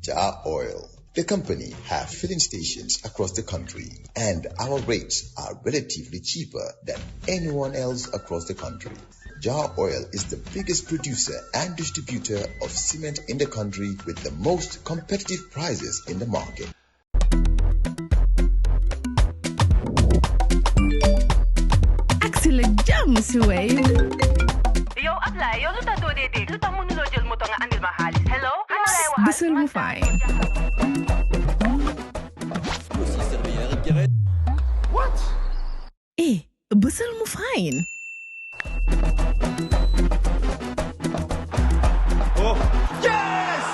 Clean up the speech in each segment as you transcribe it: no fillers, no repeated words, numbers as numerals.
Jar Oil. The company have filling stations across the country, and our rates are relatively cheaper than anyone else across the country. Jar Oil is the biggest producer and distributor of cement in the country with the most competitive prices in the market. Axel jam si Wave. Yo, apply. Yo, luta do de. Luta mo nulo jël moto nga andil ma xaalis. Hello? Bisul mu fine. What? Bisul mu fine. Oh, yes!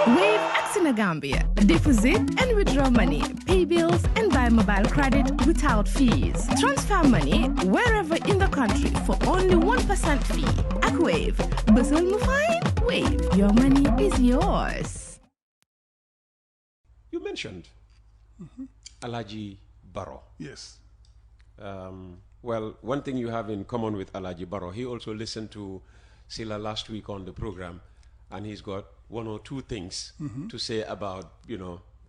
Wave Axina Gambia. Deposit and withdraw money, pay bills and buy mobile credit without fees. Transfer money wherever in the country for only 1% fee. At Wave. Bisul mu fine. Wave. Your money is yours. You mentioned Alagie Barrow. Yes. Well, one thing you have in common with Alagie Barrow, he also listened to Sillah last week on the program, and he's got one or two things to say about,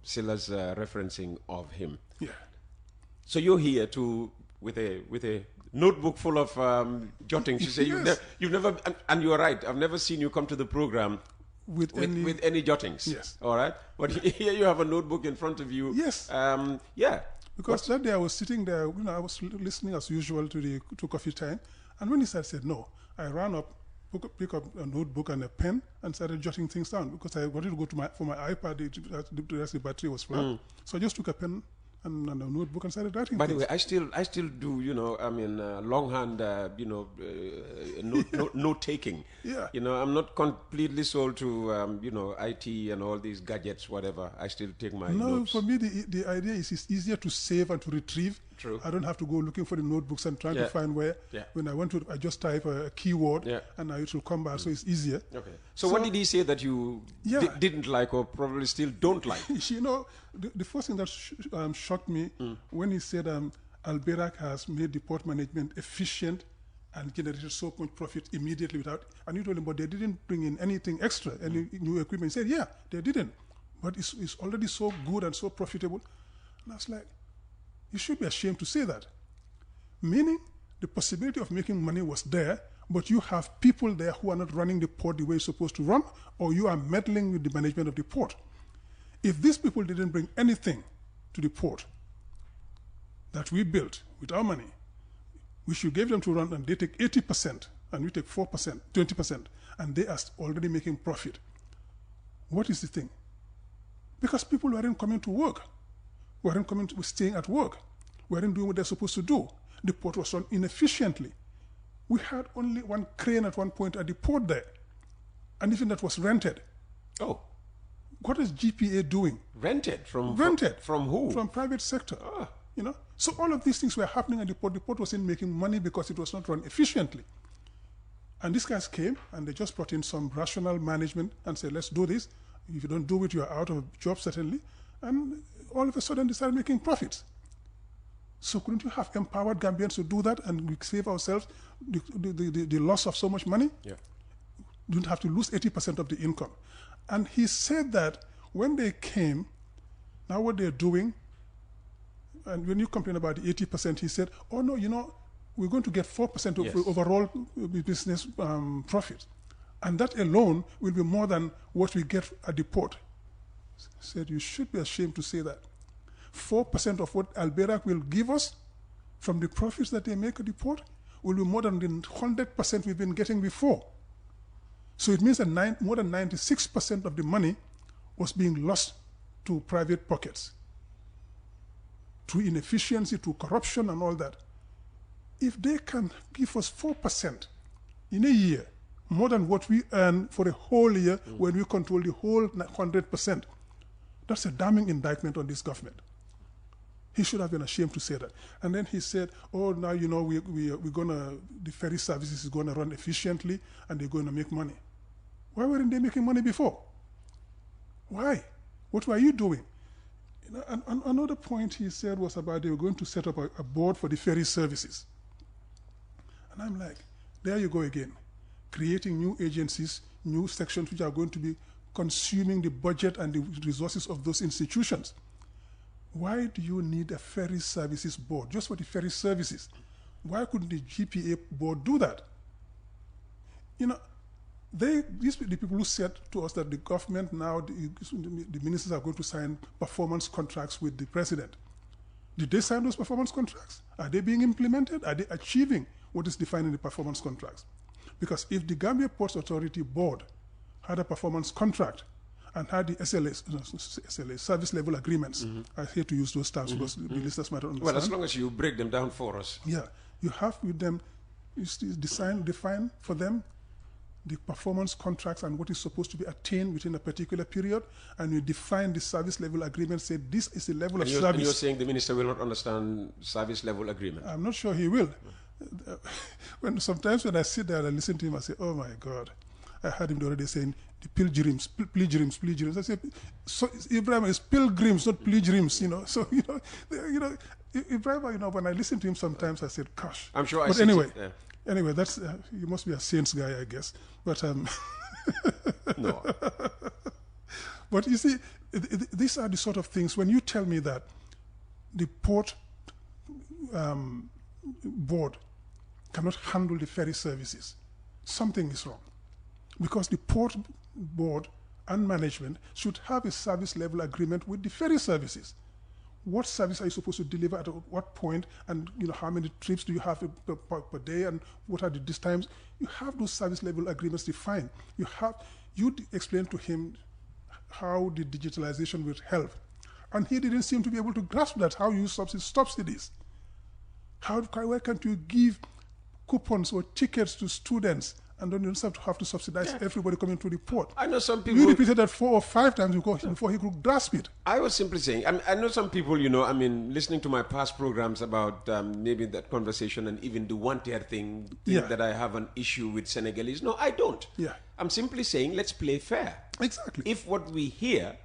Sillah's referencing of him. Yeah. So you're here with a notebook full of jottings. You say Yes. you've never, and you're right. I've never seen you come to the program with any jottings. Yes. All right. But here you have a notebook in front of you. Yes. Yeah. Because that day I was sitting there, I was listening as usual to coffee time, and when he said no, I ran up, pick up a notebook and a pen, and started jotting things down because I wanted to go for my iPad. The battery was flat, so I just took a pen and a notebook and started writing. By the things. way, I still do, longhand, note taking. Yeah. I'm not completely sold to, IT and all these gadgets, whatever. I still take my notes. For me, the idea is it's easier to save and to retrieve. True. I don't have to go looking for the notebooks and trying to find where. Yeah. When I want to, I just type a keyword and it will come back, so it's easier. Okay. So what did he say that you didn't like or probably still don't like? The first thing that shocked me when he said Alberac has made the port management efficient and generated so much profit immediately without, and you told him, but they didn't bring in anything extra, any new equipment. He said, yeah, they didn't, but it's already so good and so profitable. And I was like, you should be ashamed to say that. Meaning, the possibility of making money was there, but you have people there who are not running the port the way it's supposed to run, or you are meddling with the management of the port. If these people didn't bring anything to the port that we built with our money, we should give them to run, and they take 80%, and we take 4%, 20%, and they are already making profit. What is the thing? Because people weren't coming to work. Weren't staying at work. Weren't doing what they're supposed to do. The port was run inefficiently. We had only one crane at one point at the port there, and even that was rented. Oh. What is GPA doing? Rented from who? From private sector. So all of these things were happening at the port. The port wasn't making money because it was not run efficiently. And these guys came and they just brought in some rational management and said, let's do this. If you don't do it, you are out of a job, certainly. And all of a sudden they started making profits. So couldn't you have empowered Gambians to do that and we save ourselves the loss of so much money? Yeah. You don't have to lose 80% of the income. And he said that when they came, now what they're doing, and when you complain about the 80%, he said, oh no, we're going to get 4% of overall business profit. And that alone will be more than what we get at the port. Said, you should be ashamed to say that. 4% of what Alberac will give us from the profits that they make at the port will be more than the 100% we've been getting before. So it means that more than 96% of the money was being lost to private pockets, through inefficiency, through corruption and all that. If they can give us 4% in a year, more than what we earn for a whole year when we control the whole 100%, that's a damning indictment on this government. He should have been ashamed to say that. And then he said, oh, now, the ferry services is going to run efficiently and they're going to make money. Why weren't they making money before? Why? What were you doing? And another point he said was about they were going to set up a board for the ferry services. And I'm like, there you go again, creating new agencies, new sections which are going to be consuming the budget and the resources of those institutions. Why do you need a ferry services board just for the ferry services? Why couldn't the GPA board do that? You know, the people who said to us that the government now, the ministers are going to sign performance contracts with the president. Did they sign those performance contracts? Are they being implemented? Are they achieving what is defined in the performance contracts? Because if the Gambia Ports Authority board had a performance contract and had the SLA, service level agreements, I hate to use those terms because the listeners might not understand. Well, as long as you break them down for us. Yeah, you have with them, define for them the performance contracts and what is supposed to be attained within a particular period, and you define the service level agreement, say this is the level of service. And you're saying the minister will not understand service level agreement? I'm not sure he will. Sometimes when I sit there and I listen to him, I say, oh my God. I heard him the other day saying, the pilgrims. I say, so Ibrahim is pilgrims, not pilgrims, you know. So, Ibrahim, when I listen to him sometimes, I said, gosh. I'm sure but anyway, that's, you must be a saints guy, I guess. But, no. But you see, these are the sort of things, when you tell me that the port board cannot handle the ferry services, something is wrong. Because the port board and management should have a service level agreement with the ferry services. What service are you supposed to deliver at what point, and how many trips do you have per day, and what are the times? You have those service level agreements defined. You explained to him how the digitalization would help, and he didn't seem to be able to grasp that. How you use subsidies? Why can't you give coupons or tickets to students? And then you don't have to subsidize everybody coming to the port. I know some people. You repeated that 4 or 5 times before he could grasp it. I was simply saying, I know some people, listening to my past programs about maybe that conversation and even the one-tier thing, that I have an issue with Senegalese. No, I don't. Yeah. I'm simply saying, let's play fair. Exactly. If what we hear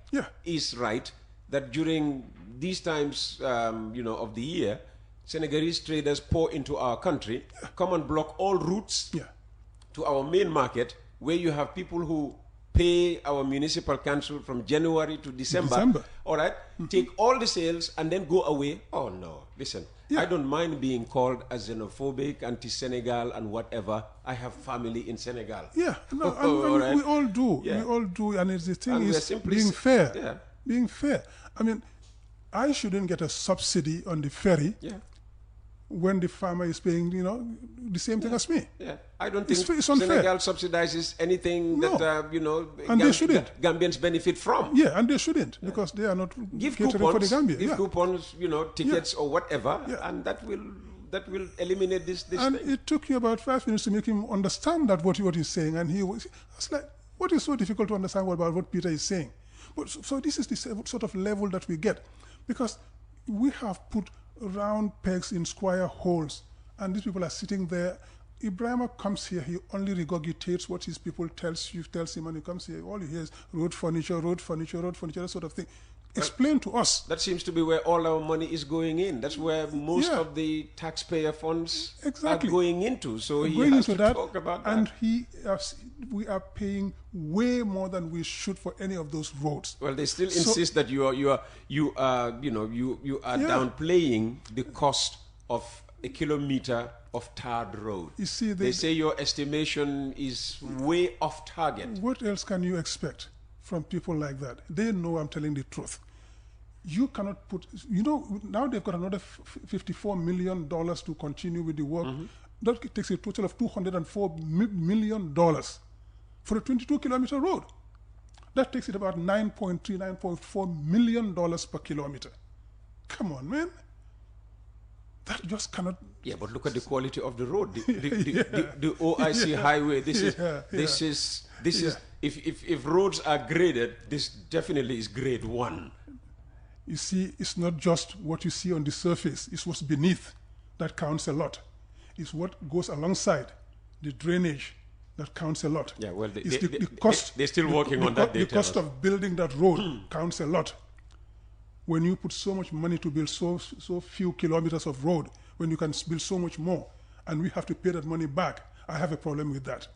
is right, that during these times, of the year, Senegalese traders pour into our country, come and block all routes to our main market, where you have people who pay our municipal council from January to December. All right? Take all the sales and then go away. Oh, no. Listen, I don't mind being called a xenophobic, anti-Senegal, and whatever. I have family in Senegal. Yeah. No, and we all do. Yeah. We all do. And the thing is being fair. Yeah. Being fair. I mean, I shouldn't get a subsidy on the ferry when the farmer is paying, the same thing as me. Yeah, I don't think Senegal subsidizes anything that, and they shouldn't. Gambians benefit from. Yeah, and they shouldn't, because they are not catering for the Gambia. Give coupons, tickets or whatever, and that will eliminate this and thing. It took you about 5 minutes to make him understand that what he's saying, and I was like, what is so difficult to understand about what Peter is saying? But so this is the sort of level that we get, because we have put round pegs in square holes, and these people are sitting there. Ibrahim comes here, he only regurgitates what his people tells him, and he comes here, all he hears, road furniture, that sort of thing. Explain to us. That seems to be where all our money is going in. That's where most of the taxpayer funds are going into. So he has to talk about that. And we are paying way more than we should for any of those roads. Well, they still insist that you are downplaying the cost of a kilometer of tarred road. You see, they say your estimation is way off target. What else can you expect from people like that? They know I'm telling the truth. You cannot put, now they've got another $54 million to continue with the work. That takes a total of $204 million for a 22-kilometer road. That takes it about $9.4 million per kilometer. Come on, man. That just cannot. Yeah, but look at the quality of the road. The OIC highway. This is. If roads are graded, this definitely is grade 1. You see, it's not just what you see on the surface. It's what's beneath that counts a lot. It's what goes alongside, the drainage, that counts a lot. Yeah, well, they're still working on that. The cost of building that road counts a lot. When you put so much money to build so few kilometers of road, when you can build so much more, and we have to pay that money back, I have a problem with that.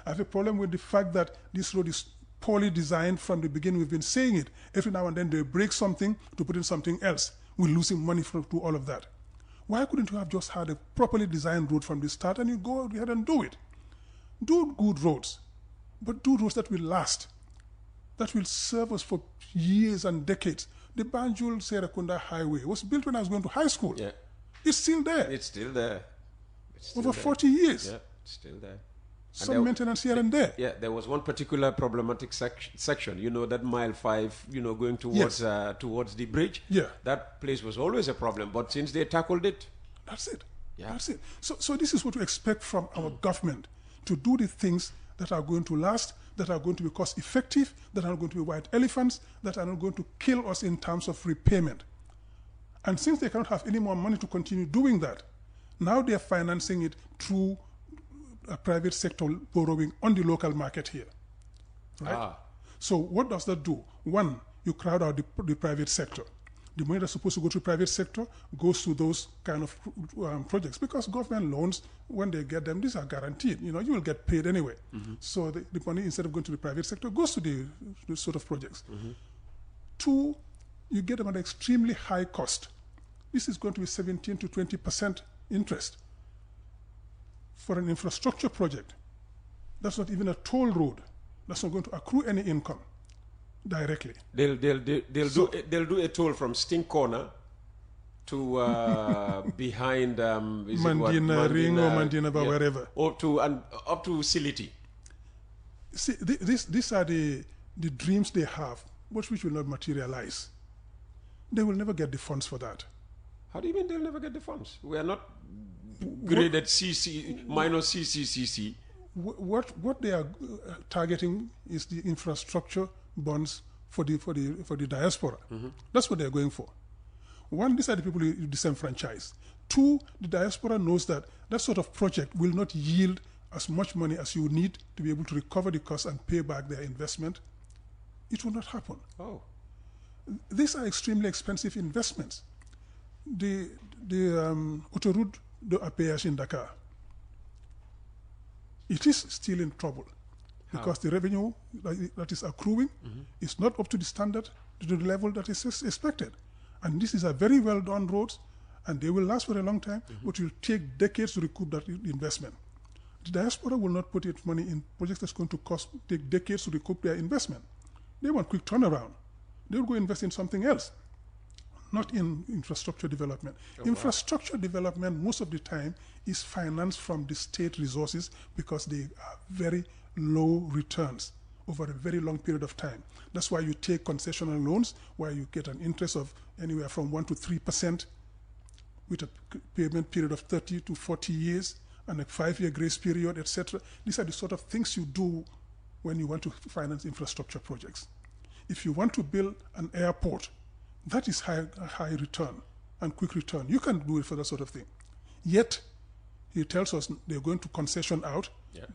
I have a problem with the fact that this road is poorly designed from the beginning. We've been saying it. Every now and then they break something to put in something else. We're losing money to all of that. Why couldn't you have just had a properly designed road from the start and you go ahead and do it? Do good roads, but do roads that will last, that will serve us for years and decades. The Banjul-Serekunda Highway was built when I was going to high school. Yeah. It's still there. It's still there. Over 40 years. Yeah, it's still there. Some maintenance here and there. Yeah, there was one particular problematic section. You know, that mile 5, going towards towards the bridge. Yeah. That place was always a problem. But since they tackled it, that's it. Yeah. That's it. So this is what we expect from our government, to do the things that are going to last, that are going to be cost effective, that are not going to be white elephants, that are not going to kill us in terms of repayment. And since they cannot have any more money to continue doing that, now they are financing it through a private sector borrowing on the local market here. Right? So what does that do? One, you crowd out the private sector. The money that's supposed to go to the private sector goes to those kind of projects, because government loans, when they get them, these are guaranteed. You will get paid anyway. Mm-hmm. So the money, instead of going to the private sector, goes to the sort of projects. Mm-hmm. Two, you get them at an extremely high cost. This is going to be 17 to 20% interest. For an infrastructure project, that's not even a toll road. That's not going to accrue any income directly. They'll do a toll from Stink Corner to behind Mandina Ring or Mandina wherever, or up to Sillah. See, these are the dreams they have, but which will not materialize. They will never get the funds for that. How do you mean they'll never get the funds? We are not graded CC minus CCCC. What they are targeting is the infrastructure bonds for the diaspora. Mm-hmm. That's what they're going for. One, these are the people you disenfranchise. Two, the diaspora knows that sort of project will not yield as much money as you need to be able to recover the cost and pay back their investment. It will not happen. Oh. These are extremely expensive investments. The Autoroute de Péage in Dakar, it is still in trouble. How? Because the revenue that is accruing is not up to the standard, to the level that is expected. And this is a very well done roads, and they will last for a long time, but it will take decades to recoup that investment. The diaspora will not put its money in projects that's going to take decades to recoup their investment. They want quick turnaround. They will go invest in something else, not in infrastructure development. Infrastructure development, most of the time, is financed from the state resources because they are very low returns over a very long period of time. That's why you take concessional loans, where you get an interest of anywhere from 1% to 3% with a payment period of 30 to 40 years and a 5-year grace period, etc. These are the sort of things you do when you want to finance infrastructure projects. If you want to build an airport, that is high return and quick return. You can do it for that sort of thing. Yet, he tells us they're going to concession out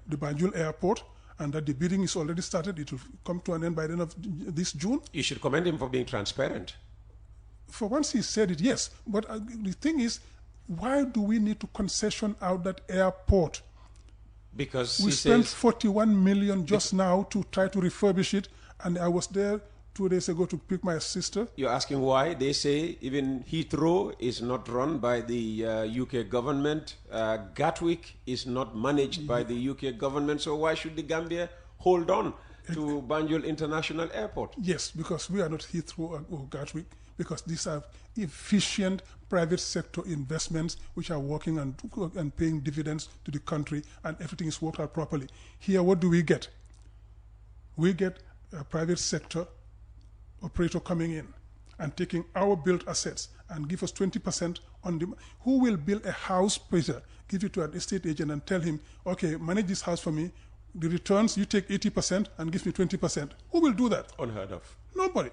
the Banjul airport, and that the bidding is already started. It will come to an end by the end of this June. You should commend him for being transparent. For once he said it, yes. But the thing is, why do we need to concession out that airport? Because we spent 41 million just now to try to refurbish it, and I was there 2 days ago to pick my sister. You're asking why? They say even Heathrow is not run by the UK government. Gatwick is not managed by the UK government. So why should the Gambia hold on to Banjul International Airport? Yes, because we are not Heathrow or Gatwick, because these are efficient private sector investments which are working and paying dividends to the country, and everything is worked out properly. Here, what do we get? We get a private sector operator coming in and taking our built assets and give us 20% on the... Who will build a house, Peter, give it to an estate agent and tell him, okay, manage this house for me, the returns, you take 80% and give me 20%. Who will do that? Unheard of. Nobody.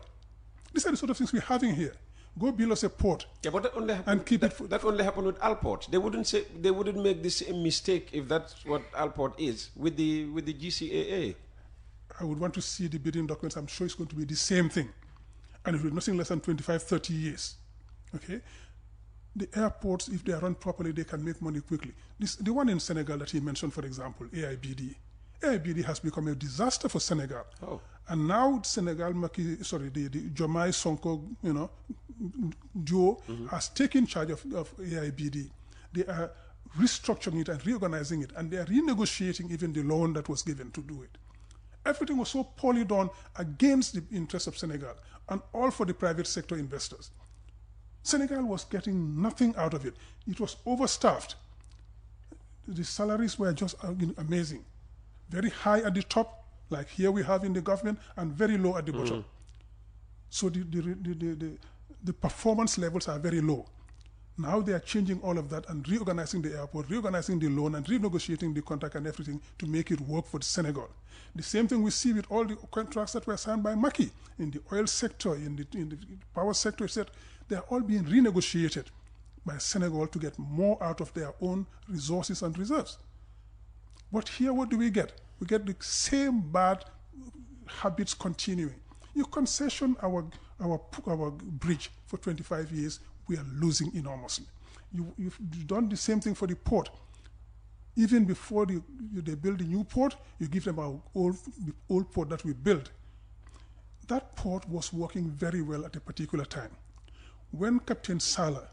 These are the sort of things we're having here. Go build us a port. Yeah, but that only happened, that only happened with Alport. They wouldn't make this a mistake if that's what Alport is with the GCAA. I would want to see the bidding documents. I'm sure it's going to be the same thing. And it will be nothing less than 25, 30 years. Okay? The airports, if they are run properly, they can make money quickly. The one in Senegal that he mentioned, for example, AIBD. AIBD has become a disaster for Senegal. Oh. And now Senegal, the Jomai Sonko, duo has taken charge of AIBD. They are restructuring it and reorganizing it, and they are renegotiating even the loan that was given to do it. Everything was so poorly done against the interests of Senegal and all for the private sector investors. Senegal was getting nothing out of it. It was overstaffed. The salaries were just amazing. Very high at the top, like here we have in the government, and very low at the bottom. So the performance levels are very low. Now they are changing all of that and reorganizing the airport, reorganizing the loan, and renegotiating the contract and everything to make it work for Senegal. The same thing we see with all the contracts that were signed by Macky in the oil sector, in the power sector, etc. They are all being renegotiated by Senegal to get more out of their own resources and reserves. But here, what do we get? We get the same bad habits continuing. You concession our bridge for 25 years, we are losing enormously. You've done the same thing for the port. Even before they build the new port, you give them the old port that we built. That port was working very well at a particular time. When Captain Sillah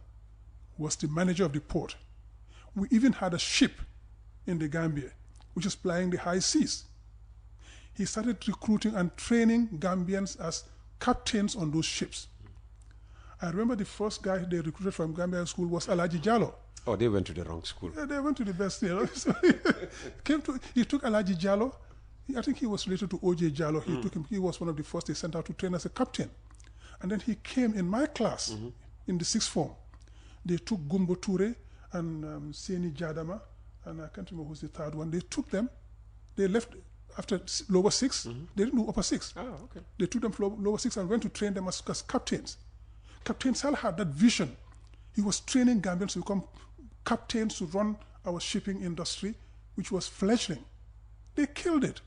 was the manager of the port, we even had a ship in the Gambia which is plying the high seas. He started recruiting and training Gambians as captains on those ships. I remember the first guy they recruited from Gambia school was Alagie Jallo. Oh, they went to the wrong school. Yeah, they went to the best. So he took Alagie Jallo. I think he was related to O.J. Jallo. He took him. He was one of the first they sent out to train as a captain. And then he came in my class in the sixth form. They took Gumbo Toure and Seni Jadama, and I can't remember who's the third one. They took them. They left after lower six. They didn't do upper six. Oh, okay. They took them from lower six and went to train them as captains. Captain Sillah had that vision. He was training Gambians to become captains to run our shipping industry, which was fledgling. They killed it.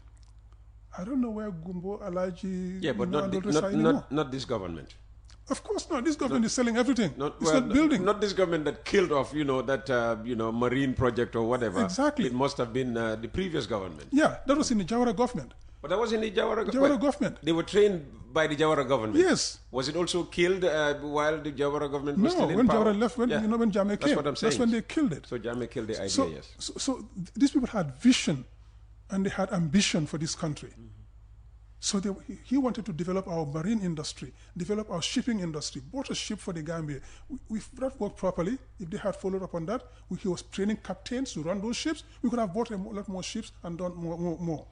I don't know where Gumbo, Alagie... Yeah, but not this government. Of course not. This government is selling everything. It's not building. Not this government that killed off, marine project or whatever. Exactly. It must have been the previous government. Yeah, that was in the Jawara government. But that was in the Jawara government. They were trained by the Jawara government. Yes. Was it also killed while the Jawara government was still in power? No, when Jawara left, when Jammeh came. That's what I'm saying. That's when they killed it. So Jammeh killed the idea, yes. So these people had vision and they had ambition for this country. So he wanted to develop our marine industry, develop our shipping industry, bought a ship for the Gambia. If that worked properly, if they had followed up on that, he was training captains to run those ships, we could have bought a lot more ships and done more.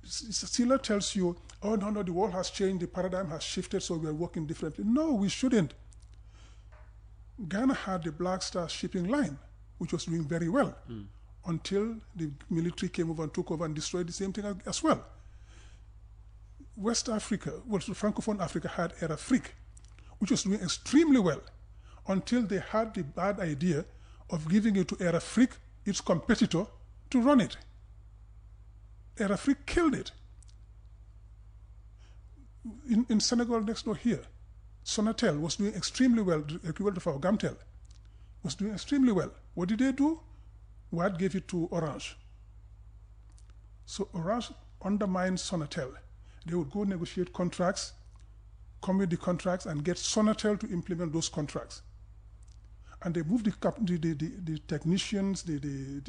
Sillah tells you, oh, no, the world has changed, the paradigm has shifted, so we are working differently. No, we shouldn't. Ghana had the Black Star shipping line, which was doing very well, until the military came over and took over and destroyed the same thing as well. West Africa, Francophone Africa had Air Afrique, which was doing extremely well, until they had the bad idea of giving it to Air Afrique, its competitor, to run it. Air Afrique killed it. In Senegal next door here, Sonatel was doing extremely well, the equivalent of our Gamtel, was doing extremely well. What did they do? Wad gave it to Orange. So Orange undermined Sonatel. They would go negotiate contracts, come with the contracts, and get Sonatel to implement those contracts. And they moved the technicians, the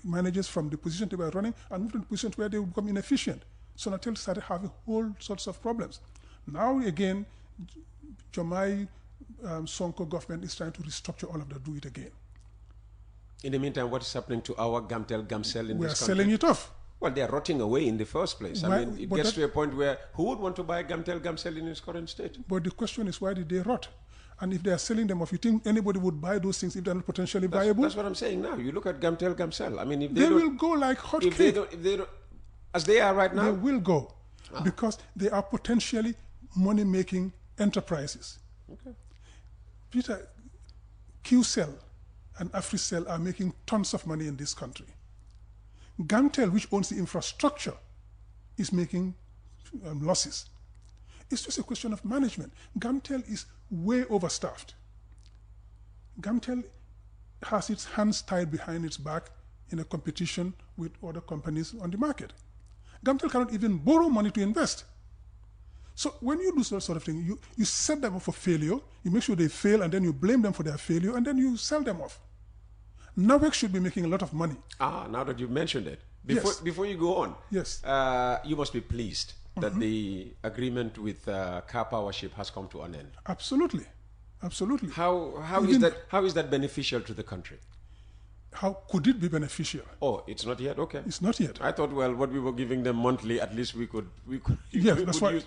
managers from the position they were running and moved to the position where they would become inefficient. Sonatel started having whole sorts of problems. Now again, Jomai Sonko government is trying to restructure all of that, do it again. In the meantime, what is happening to our Gamtel, Gamcel in this country? We are selling it off. Well, they are rotting away in the first place. I mean, it gets to a point where who would want to buy Gamtel, Gamcel in its current state? But the question is, why did they rot? And if they are selling them off, you think anybody would buy those things if they're not potentially viable? That's what I'm saying now. You look at Gamtel, Gamcel. I mean, if they will go like hot cake. If they don't, as they are right now? They will go. Because they are potentially money-making enterprises. Okay. Peter, QCell and AfriCell are making tons of money in this country. Gamtel, which owns the infrastructure, is making losses. It's just a question of management. Gamtel is way overstaffed. Gamtel has its hands tied behind its back in a competition with other companies on the market. Gamtel cannot even borrow money to invest. So when you do that sort of thing, you set them up for failure, you make sure they fail, and then you blame them for their failure, and then you sell them off. NAWEC should be making a lot of money. Now that you've mentioned it, before you go on, yes, you must be pleased that the agreement with Car Powership has come to an end. Absolutely. Absolutely. How is that beneficial to the country? How could it be beneficial? Oh, it's not yet? Okay. It's not yet. I thought, well, what we were giving them monthly, at least we could yes, that's why.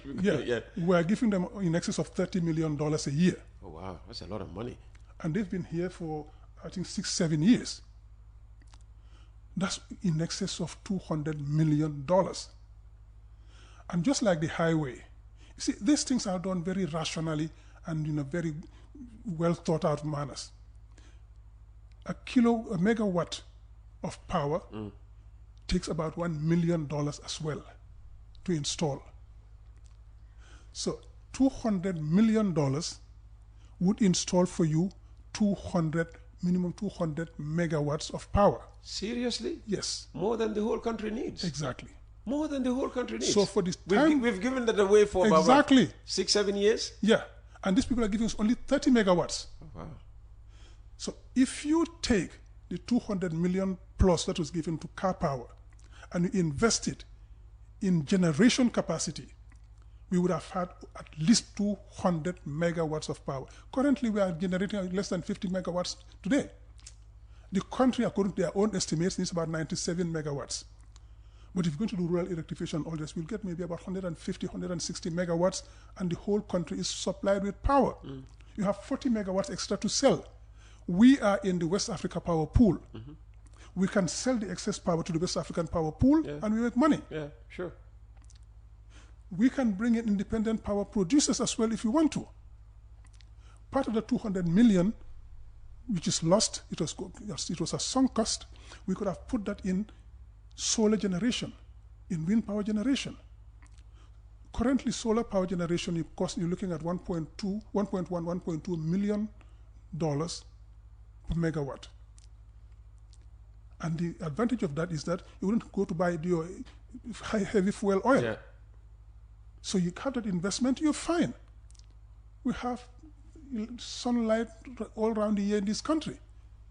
We're giving them in excess of $30 million a year. Oh, wow. That's a lot of money. And they've been here for, I think, 6-7 years. That's in excess of $200 million. And just like the highway, you see, these things are done very rationally and in a very well thought out manners. A megawatt of power takes about $1 million as well to install. So $200 million would install for you minimum 200 megawatts of power. Seriously? Yes. More than the whole country needs? Exactly. More than the whole country needs? So for this time... We've given that away for exactly. about 6-7 years? Yeah. And these people are giving us only 30 megawatts. Oh, wow. So if you take the 200 million plus that was given to Car Power and you invest it in generation capacity, we would have had at least 200 megawatts of power. Currently, we are generating less than 50 megawatts today. The country, according to their own estimates, needs about 97 megawatts. But if you're going to do rural electrification, all this, we'll get maybe about 150, 160 megawatts, and the whole country is supplied with power. You have 40 megawatts extra to sell. We are in the West Africa power pool. We can sell the excess power to the West African power pool, and we make money. Yeah, sure. We can bring in independent power producers as well if we want to. Part of the 200 million, which is lost, it was a sunk cost, we could have put that in solar generation, in wind power generation. Currently, solar power generation, you're looking at $1.2 million per megawatt. And the advantage of that is that you wouldn't go to buy your heavy fuel oil. Yeah. So you have that investment, you're fine. We have sunlight all around the year in this country.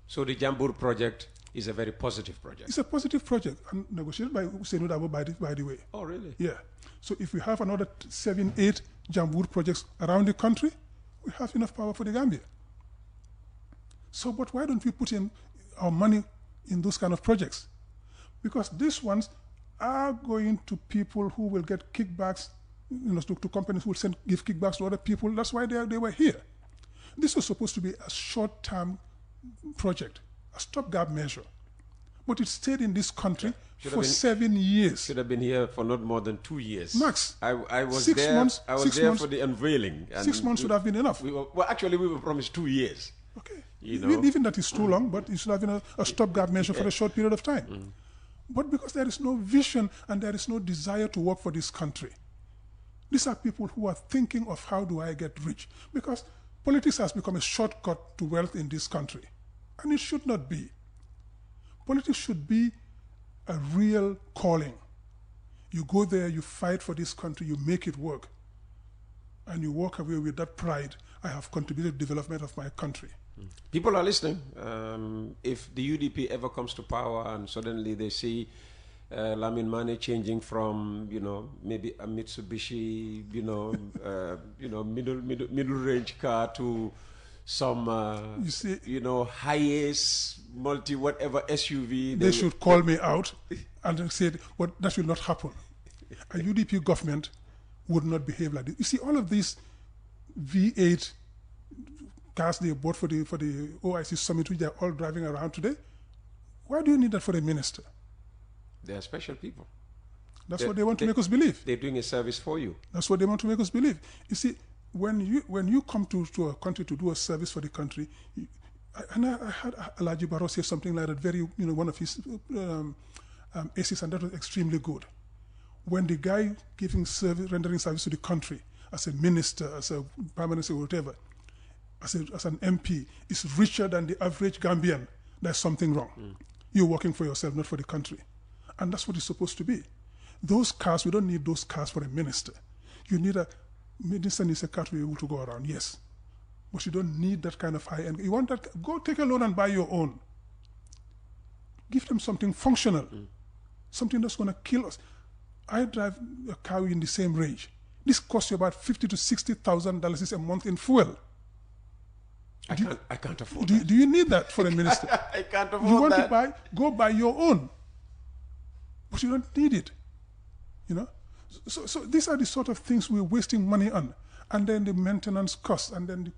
So the Jambur project is a very positive project. It's a positive project, and negotiated by Hussein Dabo, by the way. Oh, really? Yeah. So if we have another 7-8 Jambur projects around the country, we have enough power for the Gambia. So, but why don't we put in our money in those kind of projects? Because these ones are going to people who will get kickbacks, to companies who will give kickbacks to other people. That's why they were here. This was supposed to be a short-term project, a stopgap measure. But it stayed in this country for 7 years. Should have been here for not more than 2 years. Max. I was 6 there. months. I was there for the unveiling. 6 months would have been enough. We were promised 2 years. Okay. You know? Even that is too long, but it should have been a stopgap measure for a short period of time. But because there is no vision and there is no desire to work for this country, these are people who are thinking of how do I get rich? Because politics has become a shortcut to wealth in this country. And it should not be. Politics should be a real calling. You go there, you fight for this country, you make it work. And you walk away with that pride. I have contributed to the development of my country. People are listening. If the UDP ever comes to power and suddenly they see Lamin Mane changing from, maybe a Mitsubishi, middle range car to some, highest multi-whatever SUV. They should call me out and say, but that will not happen. A UDP government would not behave like this. You see, all of these V8 cars they bought for the OIC summit, which they're all driving around today, why do you need that for a minister? They are special people. That's what they want to make us believe. They're doing a service for you. That's what they want to make us believe. You see, when you come to a country to do a service for the country, I heard Alagie Barrow say something like that, one of his essays, and that was extremely good. When the guy rendering service to the country, as a minister, as a prime minister, whatever, as an MP, is richer than the average Gambian, there's something wrong. You're working for yourself, not for the country. And that's what it's supposed to be. Those cars, we don't need those cars for a minister. Minister needs a car to be able to go around, yes. But you don't need that kind of high-end. You want that, go take a loan and buy your own. Give them something functional, something that's going to kill us. I drive a car in the same range. This costs you about $50,000 to $60,000 a month in fuel. I can't afford that. Do you need that for a minister? I can't afford that. You want to buy, go buy your own. But you don't need it. You know? So these are the sort of things we're wasting money on. And then the maintenance costs, and then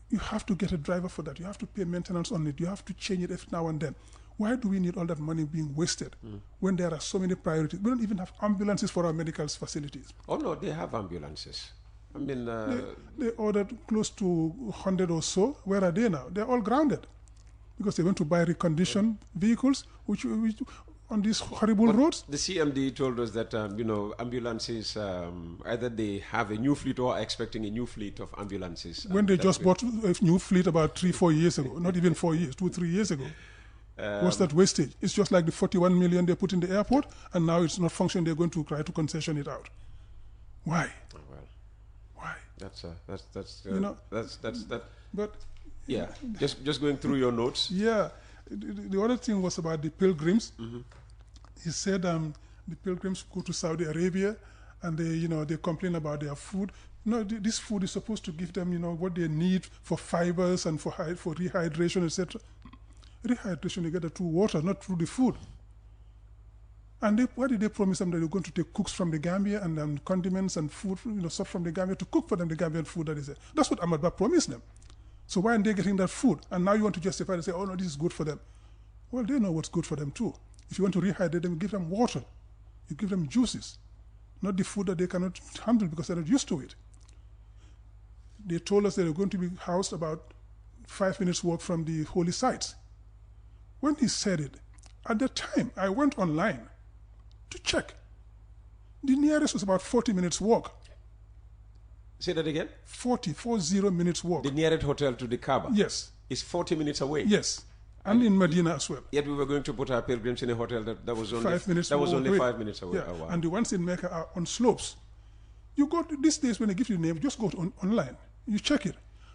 you have to get a driver for that. You have to pay maintenance on it. You have to change it every now and then. Why do we need all that money being wasted when there are so many priorities? We don't even have ambulances for our medical facilities. Oh no, they have ambulances. I mean, they ordered close to 100 or so. Where are they now? They're all grounded because they went to buy reconditioned vehicles, which on these horrible roads. The CMD told us that ambulances either they have a new fleet or are expecting a new fleet of ambulances. When they just bought a new fleet about 3-4 years ago, not even 4 years, 2-3 years ago. What's that wastage? It's just like the 41 million they put in the airport, and now it's not functioning. They're going to try to concession it out. Why? Oh, well, why? That's But yeah, just going through your notes. Yeah, the other thing was about the pilgrims. He said the pilgrims go to Saudi Arabia, and they complain about their food. No, this food is supposed to give them what they need for fibers and for rehydration, etc. Rehydration, you get it through water, not through the food. And why did they promise them that they're going to take cooks from the Gambia and condiments and food, stuff from the Gambia to cook for them the Gambian food that is there? That's what Ahmad Ba promised them. So why aren't they getting that food? And now you want to justify and say, oh no, this is good for them. Well, they know what's good for them too. If you want to rehydrate them, give them water. You give them juices, not the food that they cannot handle because they're not used to it. They told us that they're going to be housed about 5 minutes walk from the holy sites. When he said it, at the time, I went online to check. The nearest was about 40 minutes walk. Say that again? 40 minutes walk. The nearest hotel to the Kaaba? Yes. Is 40 minutes away? Yes. And in Medina as well. Yet we were going to put our pilgrims in a hotel that was only 5 minutes that was only away. 5 minutes away. Yeah. Oh, wow. And the ones in Mecca are on slopes. You go to these days when they give you the name, just go online. You check it.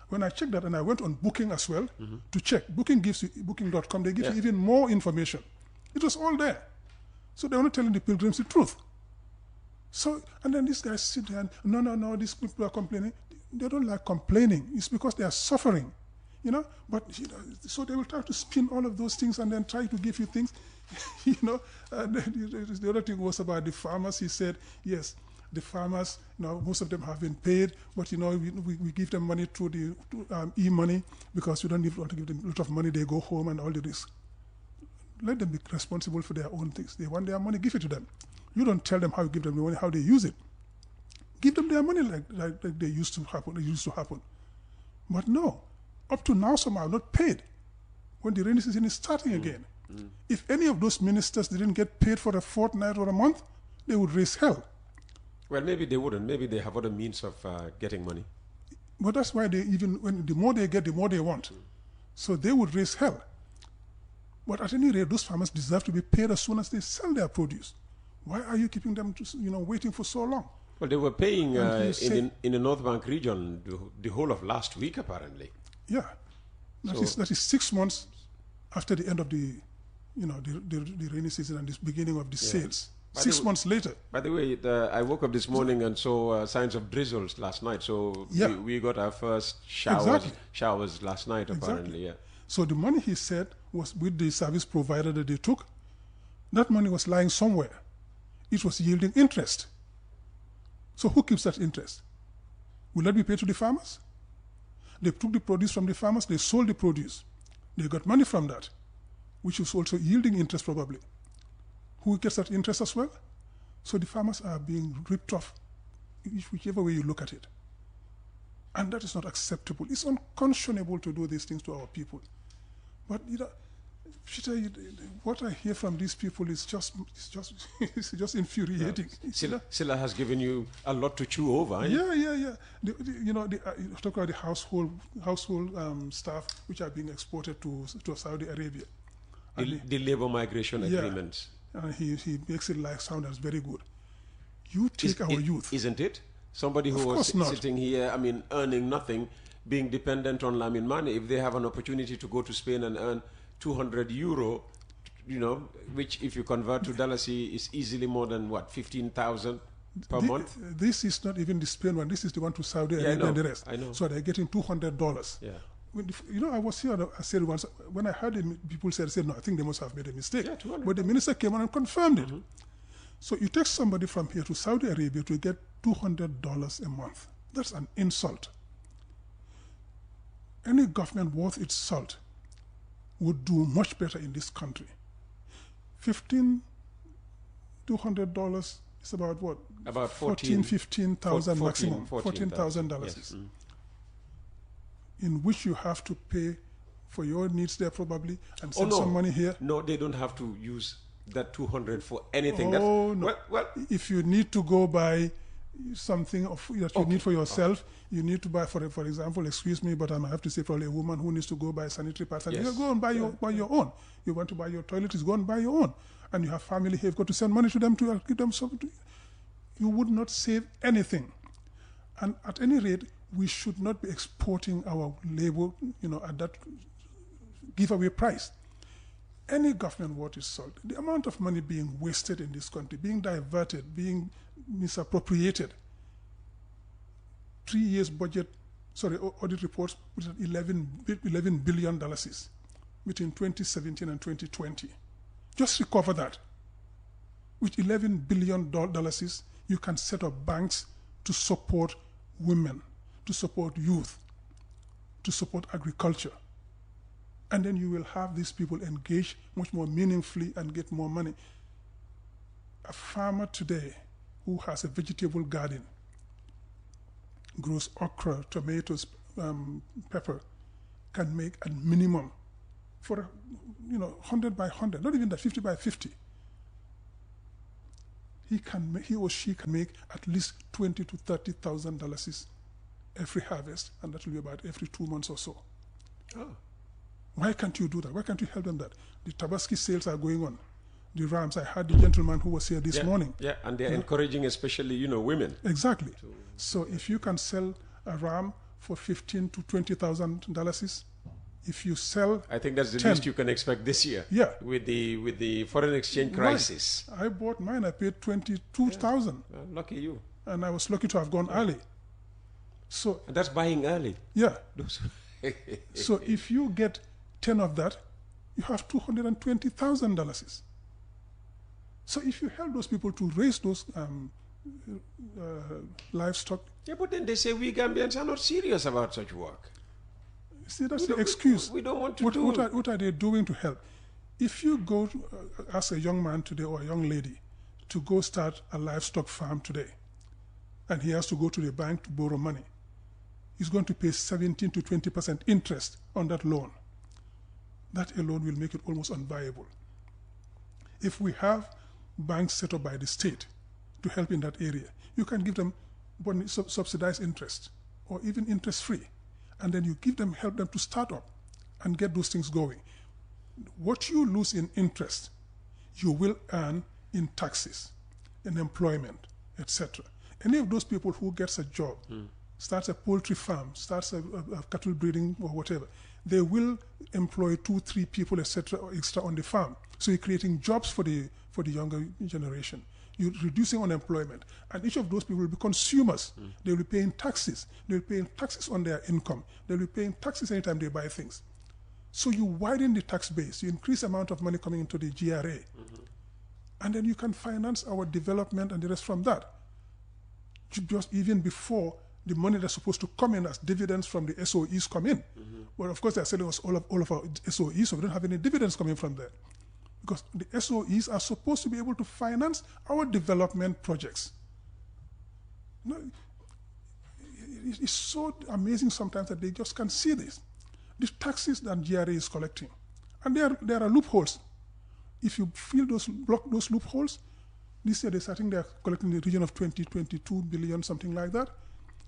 When I checked that, and I went on Booking as well to check. Booking gives you, Booking.com, they give you even more information. It was all there. So they were not telling the pilgrims the truth. So, and then these guys sit there and, no, these people are complaining. They don't like complaining. It's because they are suffering, But, so they will try to spin all of those things and then try to give you things, And the other thing was about the farmers. He said, yes, the farmers, most of them have been paid, but we give them money through the e-money because we don't want to give them a lot of money. They go home and all of this. Let them be responsible for their own things. They want their money, give it to them. You don't tell them how you give them the money, how they use it. Give them their money like they used to happen. But no, up to now some are not paid. When the rainy season is starting again, if any of those ministers didn't get paid for a fortnight or a month, they would raise hell. Well, maybe they wouldn't. Maybe they have other means of getting money. But that's why the more they get, the more they want. So they would raise hell. But at any rate, those farmers deserve to be paid as soon as they sell their produce. Why are you keeping them waiting for so long? Well, they were paying in the North Bank region the whole of last week, apparently. Yeah. That is 6 months after the end of the rainy season and the beginning of the sales. 6 months later. By the way, I woke up this morning and saw signs of drizzles last night. So we got our first showers last night, apparently. Yeah. So the money, he said, was with the service provider that they took. That money was lying somewhere. It was yielding interest. So who keeps that interest? Will that be paid to the farmers? They took the produce from the farmers. They sold the produce. They got money from that, which is also yielding interest probably. Who gets that interest as well? So the farmers are being ripped off, whichever way you look at it. And that is not acceptable. It's unconscionable to do these things to our people. But Peter, what I hear from these people is just infuriating. Sillah has given you a lot to chew over. Yeah. Talk about the household staff which are being exported to Saudi Arabia. The labor migration agreements. and he makes it like sound as very good. You take our youth. Isn't it? Somebody who was sitting here, I mean, earning nothing, being dependent on Lamin money, if they have an opportunity to go to Spain and earn 200 euro, you know, which if you convert to dollars is easily more than what, 15,000 per month? This is not even the Spain one. This is the one to Saudi Arabia and the rest. I know. So they're getting $200. Yeah. You know, I was here. I said once when I heard it, people said, "No, I think they must have made a mistake." Yeah, 200. But the minister came on and confirmed it. So you take somebody from here to Saudi Arabia to get $200 a month. That's an insult. Any government worth its salt would do much better in this country. $200 is about what? About 15,000 maximum. $14,000. Yes. In which you have to pay for your needs there probably and send some money here. No, they don't have to use that 200 for anything. Oh, no. Well, if you need to go buy something that you need for yourself, you need to buy, for example, excuse me, but I have to say probably a woman who needs to go buy sanitary pads, and you go and buy your own. You want to buy your toiletries, go and buy your own. And you have family here, you've got to send money to them to give them something. You would not save anything. And at any rate, we should not be exporting our labor, you know, at that giveaway price. Any government worth its salt, the amount of money being wasted in this country, being diverted, being misappropriated. 3 years budget, audit reports put at $11 billion between 2017 and 2020. Just recover that. With $11 billion, you can set up banks to support women, to support youth, to support agriculture. And then you will have these people engaged much more meaningfully and get more money. A farmer today who has a vegetable garden, grows okra, tomatoes, pepper, can make a minimum for 100 by 100, not even that, 50 by 50. He or she can make at least $20,000 to $30,000 every harvest, and that will be about every 2 months or so. Oh. Why can't you do that? Why can't you help them that? The Tabaski sales are going on. The rams, I heard the gentleman who was here this morning. Yeah, and they're encouraging especially, women. Exactly. So if you can sell a ram for $15,000 to $20,000, if you sell, I think that's the 10, least you can expect this year. Yeah. With the foreign exchange crisis. Right. I bought mine. I paid $22,000. Well, lucky you. And I was lucky to have gone early. So and that's buying early. Yeah. So if you get 10 of that, you have $220,000. So if you help those people to raise those livestock. Yeah, but then they say we Gambians are not serious about such work. See, that's the excuse. We don't want to do. What are they doing to help? If you go ask a young man today or a young lady to go start a livestock farm today, and he has to go to the bank to borrow money, he's going to pay 17 to 20% interest on that loan. That alone will make it almost unviable. If we have banks set up by the state to help in that area, you can give them subsidized interest or even interest-free, and then you help them to start up and get those things going. What you lose in interest, you will earn in taxes, in employment, etc. Any of those people who gets a job, starts a poultry farm, starts a cattle breeding or whatever, they will employ 2-3 people, etc., extra on the farm. So you're creating jobs for the younger generation. You're reducing unemployment, and each of those people will be consumers. They'll be paying taxes. They'll be paying taxes on their income. They'll be paying taxes anytime they buy things. So you widen the tax base. You increase the amount of money coming into the GRA, and then you can finance our development and the rest from that. Just even before the money that's supposed to come in as dividends from the SOEs come in. Well, of course, they're selling us all of our SOEs, so we don't have any dividends coming from there. Because the SOEs are supposed to be able to finance our development projects. It's so amazing sometimes that they just can't see this. The taxes that GRA is collecting, and there are loopholes. If you block those loopholes, this year I think they're collecting in the region of 22 billion, something like that.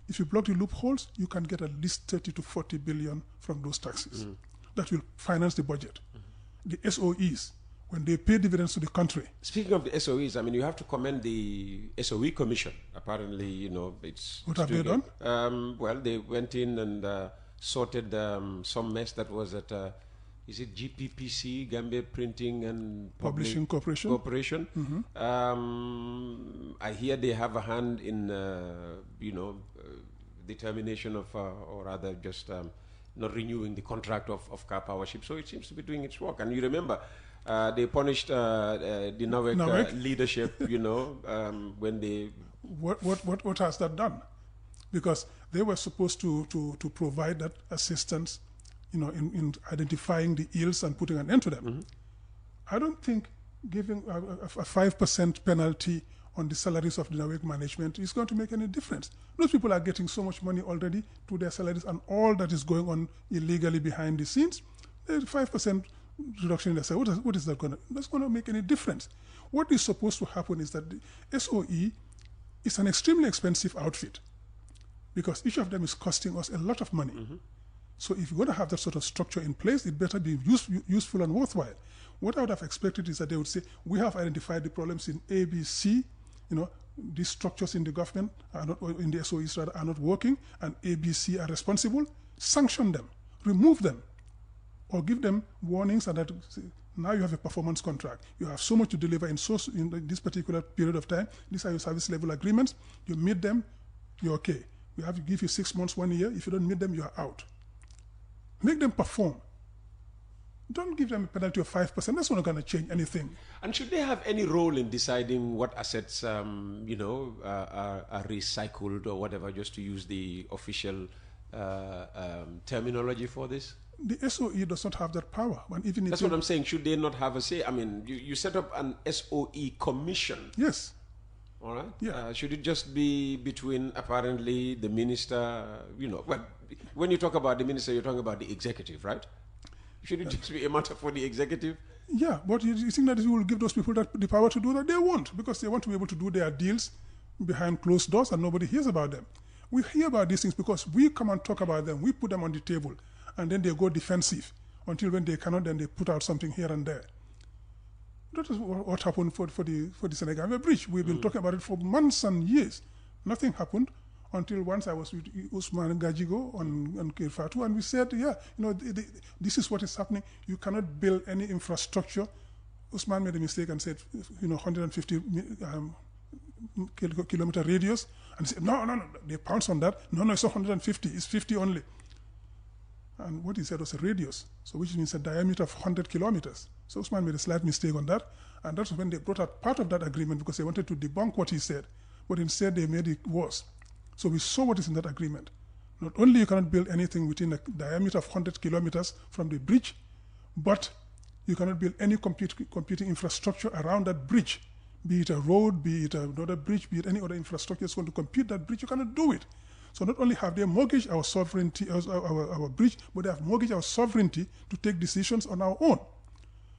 If you block the loopholes, you can get at least 30 to 40 billion from those taxes. That will finance the budget. The SOEs, when they pay dividends to the country. Speaking of the SOEs, I mean, you have to commend the SOE Commission. Apparently, you know, it's... What have they done? Well, they went in and sorted some mess that was at, is it GPPC, Gambia Printing and Publishing Corporation? I hear they have a hand in, you know, determination of, or rather just not renewing the contract of car power ship. So it seems to be doing its work. And you remember, they punished the NAWEC leadership, you know, when they... What has that done? Because they were supposed to provide that assistance, you know, in identifying the ills and putting an end to them. I don't think giving a 5% penalty on the salaries of the NAWEC management is going to make any difference. Those people are getting so much money already to their salaries, and all that is going on illegally behind the scenes. 5% reduction in their salary, what is that going to? That's going to make any difference. What is supposed to happen is that the SOE is an extremely expensive outfit, because each of them is costing us a lot of money. So if you're going to have that sort of structure in place, it better be useful and worthwhile. What I would have expected is that they would say, we have identified the problems in ABC, you know, these structures in the government are not, in the SOEs rather, are not working, and ABC are responsible. Sanction them, remove them, or give them warnings, and that now you have a performance contract. You have so much to deliver in this particular period of time. These are your service level agreements. You meet them, you're okay. We have to give you 6 months, 1 year. If you don't meet them, you're out. Make them perform. Don't give them a penalty of 5%. That's not going to change anything. And should they have any role in deciding what assets, you know, are recycled or whatever, just to use the official terminology for this? The SOE does not have that power. And even that's what I'm saying. Should they not have a say? I mean, you set up an SOE commission. Yes. All right. Yeah. Should it just be between apparently the minister? You know, well, when you talk about the minister, you're talking about the executive, right? Should it just be a matter for the executive? Yeah, but you think that you will give those people the power to do that? They won't, because they want to be able to do their deals behind closed doors and nobody hears about them. We hear about these things because we come and talk about them. We put them on the table, and then they go defensive until when they cannot, then they put out something here and there. That is what happened for the Senegambia Bridge. We've been talking about it for months and years. Nothing happened until once I was with Usman Gajigo on Kirfatu, and we said, yeah, you know, this is what is happening. You cannot build any infrastructure. Usman made a mistake and said, you know, 150 kilometer radius, and said, no, they pounced on that. No, it's not 150, it's 50 only. And what he said was a radius, so which means a diameter of 100 kilometers. So Usman made a slight mistake on that, and that's when they brought out part of that agreement because they wanted to debunk what he said, but instead they made it worse. So we saw what is in that agreement. Not only you cannot build anything within a diameter of 100 kilometers from the bridge, but you cannot build any competing infrastructure around that bridge, be it a road, be it another bridge, be it any other infrastructure that's going to compete that bridge. You cannot do it. So not only have they mortgaged our sovereignty, our bridge, but they have mortgaged our sovereignty to take decisions on our own.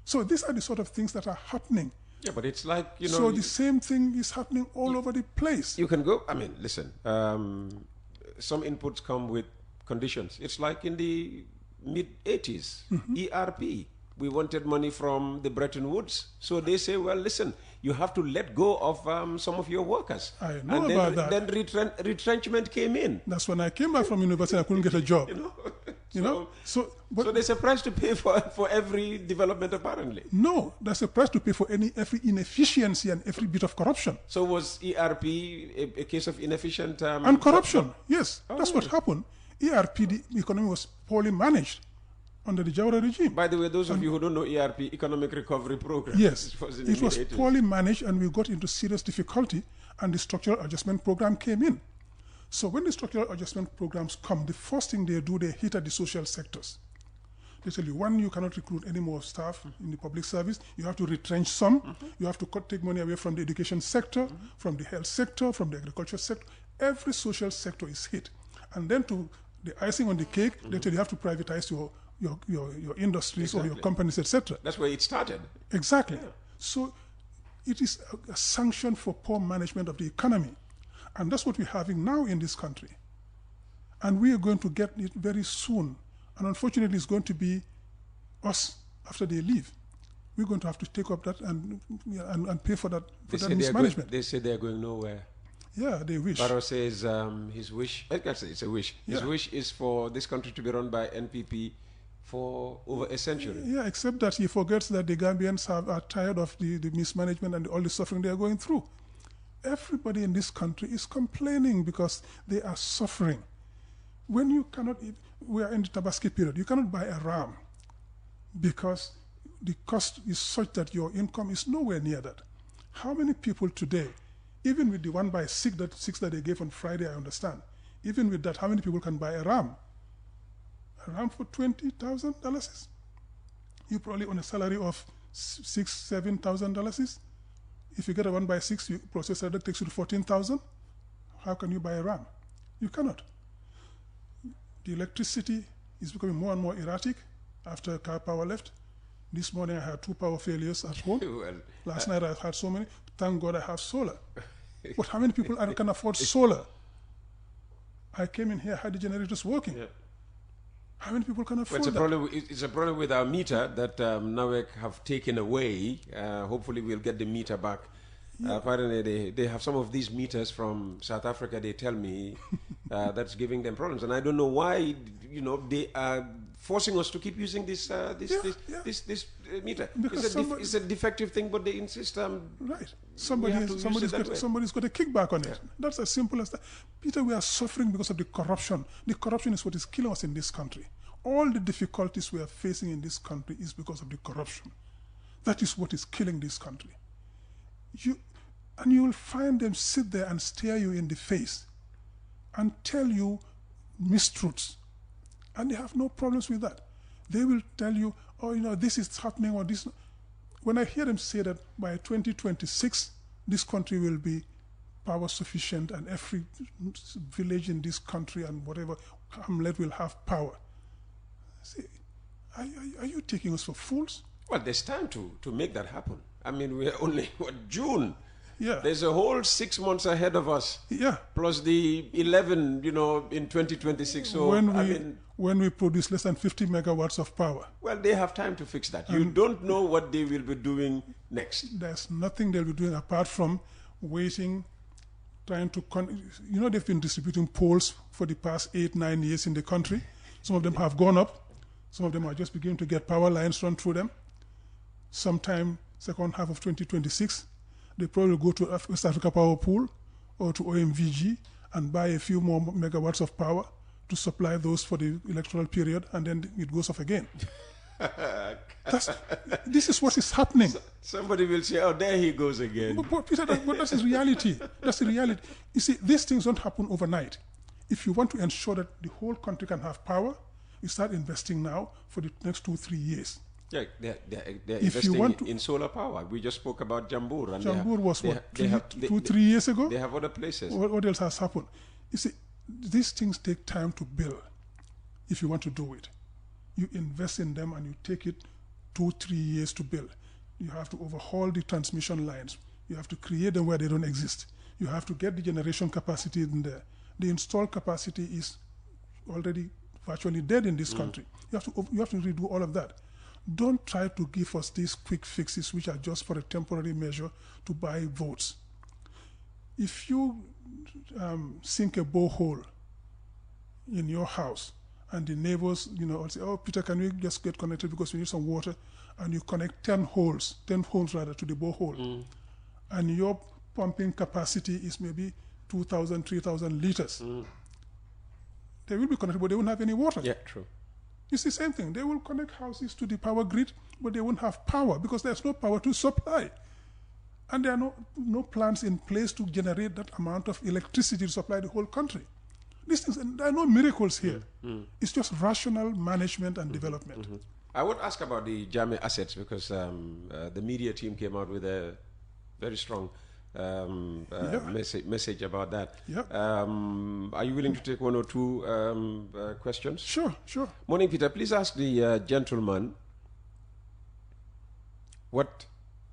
So these are the sort of things that are happening. Yeah, but it's like, you know... So the same thing is happening all over the place. You can go... I mean, listen, some inputs come with conditions. It's like in the mid-80s, ERP. We wanted money from the Bretton Woods. So they say, well, listen, you have to let go of some of your workers. I know about that. Then retrenchment came in. That's when I came back from university, I couldn't get a job. So there's a price to pay for every development, apparently. No, there's a price to pay for every inefficiency and every bit of corruption. So was ERP a case of inefficient... and corruption, yes. Oh. That's what happened. ERP, the economy was poorly managed under the Jawara regime. By the way, those of you who don't know ERP, Economic Recovery Program. Yes, it was poorly managed, and we got into serious difficulty, and the Structural Adjustment Program came in. So when the Structural Adjustment Programs come, the first thing they do, they hit at the social sectors. They tell you, one, you cannot recruit any more staff in the public service. You have to retrench some. You have to take money away from the education sector, from the health sector, from the agriculture sector. Every social sector is hit. And then to the icing on the cake, they tell you have to privatize your industries or your companies, etc. That's where it started. Exactly. Yeah. So it is a sanction for poor management of the economy. And that's what we're having now in this country. And we are going to get it very soon. And unfortunately, it's going to be us after they leave. we're going to have to take up that and pay for that They mismanagement. they say they're going nowhere. Yeah, they wish. Barrow says his wish, I can say it's a wish. His Yeah. wish is for this country to be run by NPP for over a century. Yeah, except that he forgets that the Gambians are tired of the mismanagement and all the suffering they are going through. Everybody in this country is complaining because they are suffering. When you cannot, we are in the Tabaski period, you cannot buy a ram because the cost is such that your income is nowhere near that. How many people today, even with the 1/6 that they gave on Friday, I understand, even with that, how many people can buy a ram? A ram for $20,000? You probably on a salary of $6,000-7,000. If you get a 1/6, you processor that takes you to 14,000. How can you buy a ram? You cannot. The electricity is becoming more and more erratic after car power left. This morning I had 2 power failures at home. Well, Last night I had so many. Thank God I have solar. But how many people can afford solar? I came in here, had the generators working. Yeah. How many people can Well, afford that? it's a problem with our meter that NAWEC have taken away. Hopefully we'll get the meter back. Apparently they have some of these meters from South Africa, they tell me, that's giving them problems. And I don't know why, they are forcing us to keep using this meter. Because It's a defective thing, but they insist. Right. Somebody's got a kickback on it. That's as simple as that. Peter, we are suffering because of the corruption. The corruption is what is killing us in this country. All the difficulties we are facing in this country is because of the corruption. That is what is killing this country. You will find them sit there and stare you in the face and tell you mistruths. And they have no problems with that. They will tell you, this is happening or this. When I hear them say that by 2026, this country will be power sufficient and every village in this country and whatever hamlet will have power. See, are you taking us for fools? Well, there's time to make that happen. I mean, we're only, June? Yeah. There's a whole 6 months ahead of us. Yeah. Plus the 11, in 2026. So, when we produce less than 50 megawatts of power. Well, they have time to fix that. You don't know what they will be doing next. There's nothing they'll be doing apart from waiting, trying to... they've been distributing poles for the past 8-9 years in the country. Some of them have gone up. Some of them are just beginning to get power lines run through them. Sometime second half of 2026, they probably go to West Africa Power Pool or to OMVG and buy a few more megawatts of power to supply those for the electoral period, and then it goes off again. This is what is happening. Somebody will say, oh, there he goes again. But Peter, that's reality. That's the reality. You see, these things don't happen overnight. If you want to ensure that the whole country can have power, you start investing now for the next 2-3 years. Yeah, they're investing in solar power. We just spoke about Jambur. And Jambur was what, 2-3 years ago? They have other places. What else has happened? You see, these things take time to build if you want to do it. You invest in them and you take it 2-3 years to build. You have to overhaul the transmission lines. You have to create them where they don't exist. You have to get the generation capacity in there. The installed capacity is already virtually dead in this country. You have to redo all of that. Don't try to give us these quick fixes which are just for a temporary measure to buy votes. If you sink a borehole in your house and the neighbors, will say, oh, Peter, can we just get connected because we need some water? And you connect 10 holes to the borehole. And your pumping capacity is maybe 2,000, 3,000 liters. They will be connected, but they won't have any water. Yeah, true. It's the same thing. They will connect houses to the power grid, but they won't have power because there's no power to supply. And there are no plants in place to generate that amount of electricity to supply the whole country. These things, and there are no miracles here. It's just rational management and development. I would ask about the Jame assets because the media team came out with a very strong message about that. Yep. Are you willing to take one or two questions? Sure. Morning, Peter. Please ask the gentleman what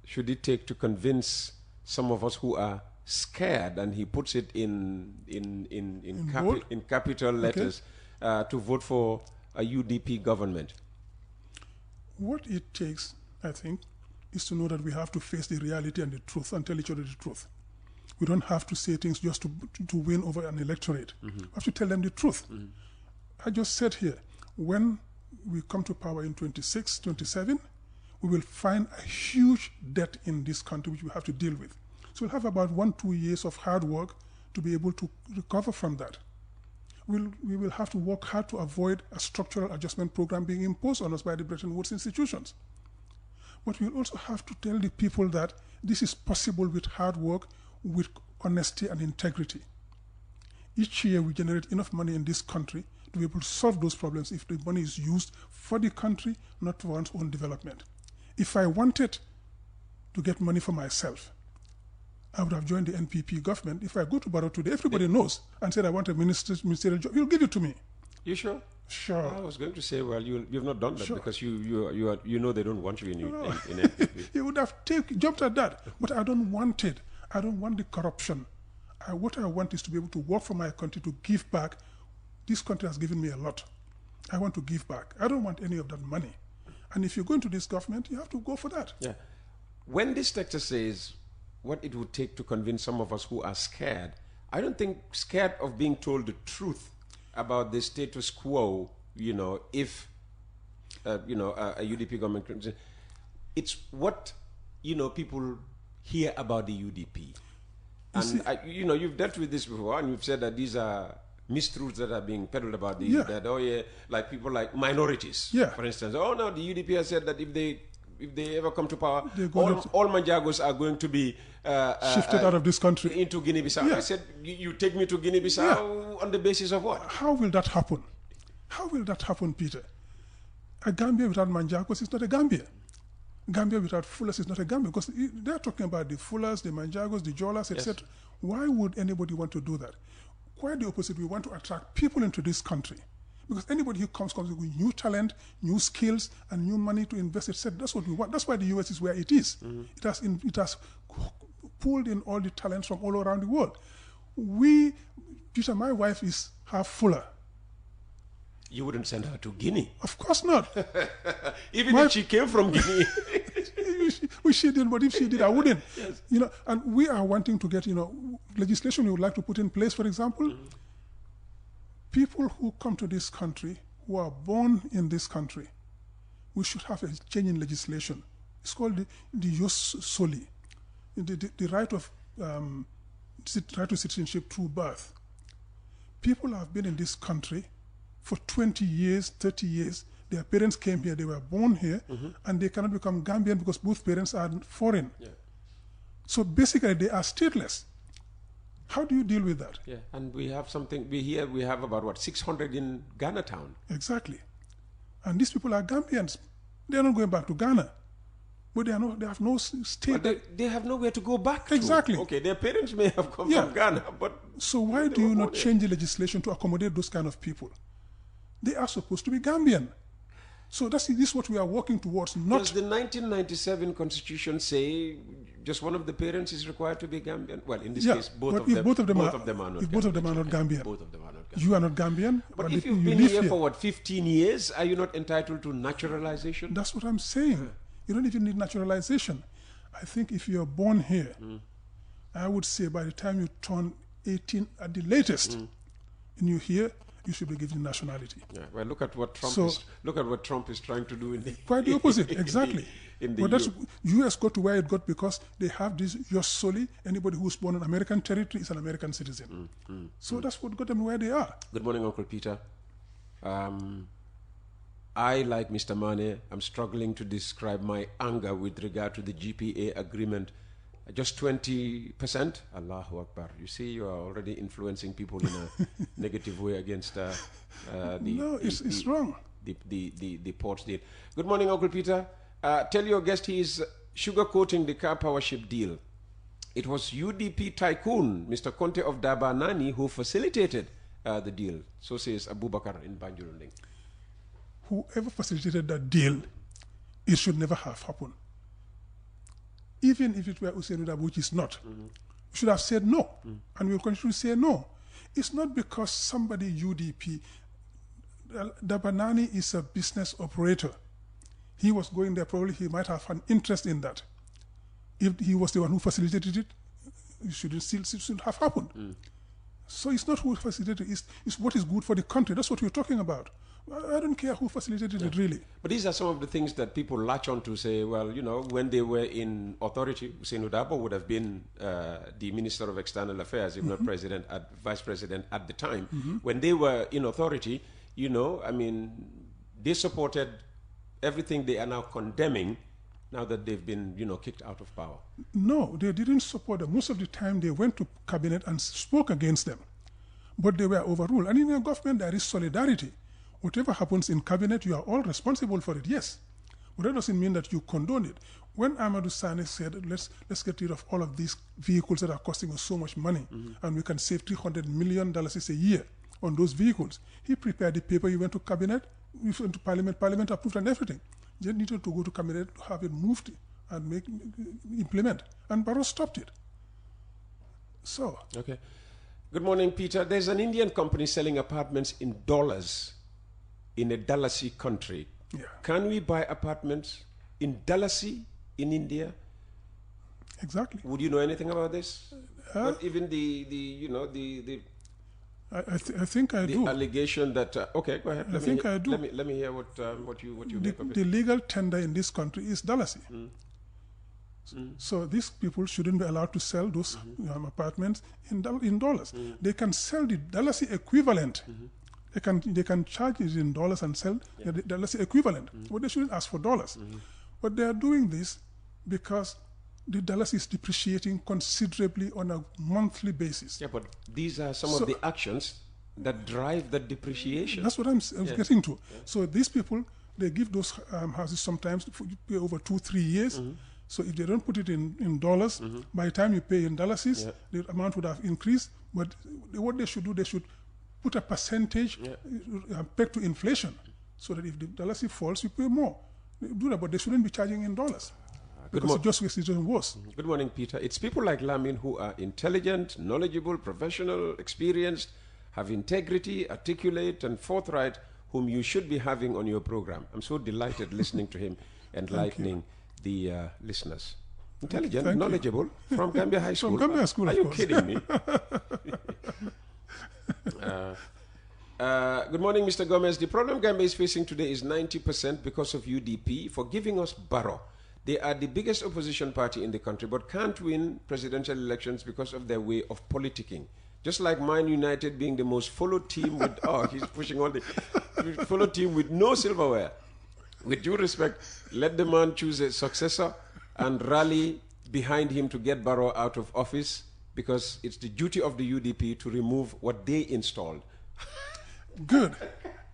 should it take to convince some of us who are scared, and he puts it in capital letters, to vote for a UDP government. What it takes, I think, is to know that we have to face the reality and the truth and tell each other the truth. We don't have to say things just to win over an electorate. We have to tell them the truth. I just said here, when we come to power in 26, 27, we will find a huge debt in this country which we have to deal with. So we'll have about 1-2 years of hard work to be able to recover from that. We will have to work hard to avoid a structural adjustment program being imposed on us by the Bretton Woods institutions. But we'll also have to tell the people that this is possible with hard work, with honesty and integrity. Each year we generate enough money in this country to be able to solve those problems if the money is used for the country, not for one's own development. If I wanted to get money for myself, I would have joined the NPP government. If I go to Barrow today, everybody knows, and said I want a ministerial job, he'll give it to me. You sure? Sure. I was going to say, well, you've not done that Sure. because you know they don't want you in NPP. He would have jumped at that, but I don't want it. I don't want the corruption. What I want is to be able to work for my country, to give back. This country has given me a lot. I want to give back. I don't want any of that money. And if you go into this government, you have to go for that. Yeah. When this texter says what it would take to convince some of us who are scared, I don't think scared of being told the truth about the status quo, if, a UDP government, it's what, people hear about the UDP. And, you've dealt with this before, and you've said that these are mistruths that are being peddled about these, like people like minorities, for instance. Oh, no, the UDP has said that if they ever come to power, all Manjagos are going to be shifted out of this country into Guinea-Bissau. I said, you take me to Guinea-Bissau on the basis of what? How will that happen? How will that happen, Peter? A Gambia without Manjagos is not a Gambia. Gambia without Fullers is not a Gambia, because they're talking about the Fullers, the Manjagos, the Jolas, etc. Why would anybody want to do that? Quite the opposite. We want to attract people into this country. Because anybody who comes with new talent, new skills, and new money to invest, etc. That's what we want. That's why the US is where it is. It has pulled in all the talents from all around the world. Peter, my wife is half Fuller. You wouldn't send her to Guinea? Of course not. Even if she came from Guinea. She did, but if she did, I wouldn't. Yes. And we are wanting to get, legislation we would like to put in place, for example. People who come to this country, who are born in this country, we should have a change in legislation. It's called the jus soli, the right to citizenship through birth. People have been in this country for 20 years, 30 years. Their parents came here, they were born here, and they cannot become Gambian because both parents are foreign. Yeah. So basically, they are stateless. How do you deal with that? Yeah, and we have we have about, 600 in Ghana town. Exactly. And these people are Gambians. They are not going back to Ghana. But they have no state. But they have nowhere to go back to. Exactly. Okay, their parents may have come from Ghana, but... So why do you not change the legislation to accommodate those kind of people? They are supposed to be Gambian. So this is what we are working towards. Not Does the 1997 Constitution say just one of the parents is required to be Gambian? Well, in this case, both of them are not Gambian. If both of them are not Gambian. Both of them are not Gambian. You are not Gambian. But if you've been here for 15 years, are you not entitled to naturalization? That's what I'm saying. You don't even need naturalization. I think if you're born here, I would say by the time you turn 18 at the latest, and you're here, you should be given nationality. Yeah, well, look at what Trump is trying to do in the quite the opposite, exactly. But that's U.S. got to where it got because they have this jus soli. Anybody who's born in American territory is an American citizen. So that's what got them where they are. Good morning, Uncle Peter. I, like Mr. Mane, I'm struggling to describe my anger with regard to the GPA agreement. Just 20%? Allahu Akbar. You see, you are already influencing people in a negative way against it's wrong. The ports deal. Good morning, Uncle Peter. Tell your guest he is sugarcoating the car powership deal. It was UDP tycoon, Mr. Conte of Dabanani, who facilitated the deal. So says Abubakar in Banjurunding. Whoever facilitated that deal, it should never have happened. Even if it were Hussein Udab, which is not, we should have said no, and we will continue to say no. It's not because somebody UDP, Dabanani is a business operator. he was going there, probably he might have an interest in that. If he was the one who facilitated it, it shouldn't have happened. So it's not who facilitated it, it's what is good for the country. That's what we're talking about. I don't care who facilitated it, really. But these are some of the things that people latch on to say, well, you know, when they were in authority, Hussein Udabo would have been the Minister of External Affairs, if not Vice President at the time. When they were in authority, you know, I mean, they supported everything they are now condemning now that they've been, you know, kicked out of power. No, they didn't support them. Most of the time they went to cabinet and spoke against them. But they were overruled. And in a government there is solidarity. Whatever happens in cabinet, you are all responsible for it, yes. But that doesn't mean that you condone it. When Amadou Sane said, let's get rid of all of these vehicles that are costing us so much money, and we can save $300 million a year on those vehicles, he prepared the paper, he went to cabinet, we went to parliament approved and everything. They needed to go to cabinet to have it moved and implement. And Barrow stopped it. So. Okay. Good morning, Peter. There's an Indian company selling apartments in dollars in a Dalasi country. Yeah. Can we buy apartments in Dalasi in India? Exactly. Would you know anything about this? But even I think I do. The allegation that okay, go ahead. I do. Let me hear what you make of it. The legal tender in this country is Dalasi. So these people shouldn't be allowed to sell those apartments in dollars. They can sell the Dalasi equivalent. They can charge it in dollars and sell the Dalasi equivalent. But they shouldn't ask for dollars. But they are doing this because the Dalasi is depreciating considerably on a monthly basis. Yeah, but these are some of the actions that drive the depreciation. That's what I'm getting to. Yeah. So these people, they give those houses sometimes for you pay over 2-3 years. So if they don't put it in dollars, by the time you pay in dollars, the amount would have increased. But what they should do, they should put a percentage pegged to inflation, so that if the Dalasi falls, you pay more. They do that, but they shouldn't be charging in dollars. Because it just makes it even worse. Good morning, Peter. It's people like Lamin who are intelligent, knowledgeable, professional, experienced, have integrity, articulate, and forthright, whom you should be having on your program. I'm so delighted listening to him, enlightening the listeners. Intelligent, knowledgeable, from Gambia High School. From Gambia School, Are you kidding me? Good morning, Mr. Gomez. The problem Gambia is facing today is 90% because of UDP for giving us Barrow. They are the biggest opposition party in the country, but can't win presidential elections because of their way of politicking. Just like Man United being the most followed team with, he's pushing all the followed team with no silverware. With due respect, let the man choose a successor and rally behind him to get Barrow out of office, because it's the duty of the UDP to remove what they installed. Good.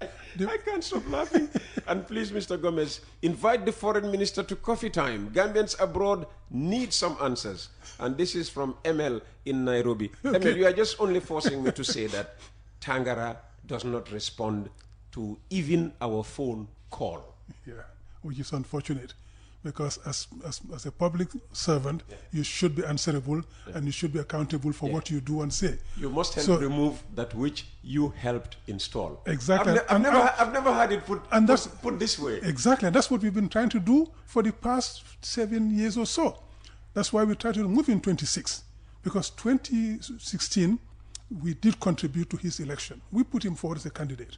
I can't stop laughing. And please, Mr. Gomez, invite the foreign minister to coffee time. Gambians abroad need some answers. And this is from ML in Nairobi. Okay. ML, you are just only forcing me to say that Tangara does not respond to even our phone call. Yeah, which is unfortunate. Because as a public servant, you should be answerable and you should be accountable for what you do and say. You must help remove that which you helped install. Exactly. I've never had it put this way. Exactly, and that's what we've been trying to do for the past 7 years or so. That's why we tried to move in 26. Because 2016, we did contribute to his election. We put him forward as a candidate.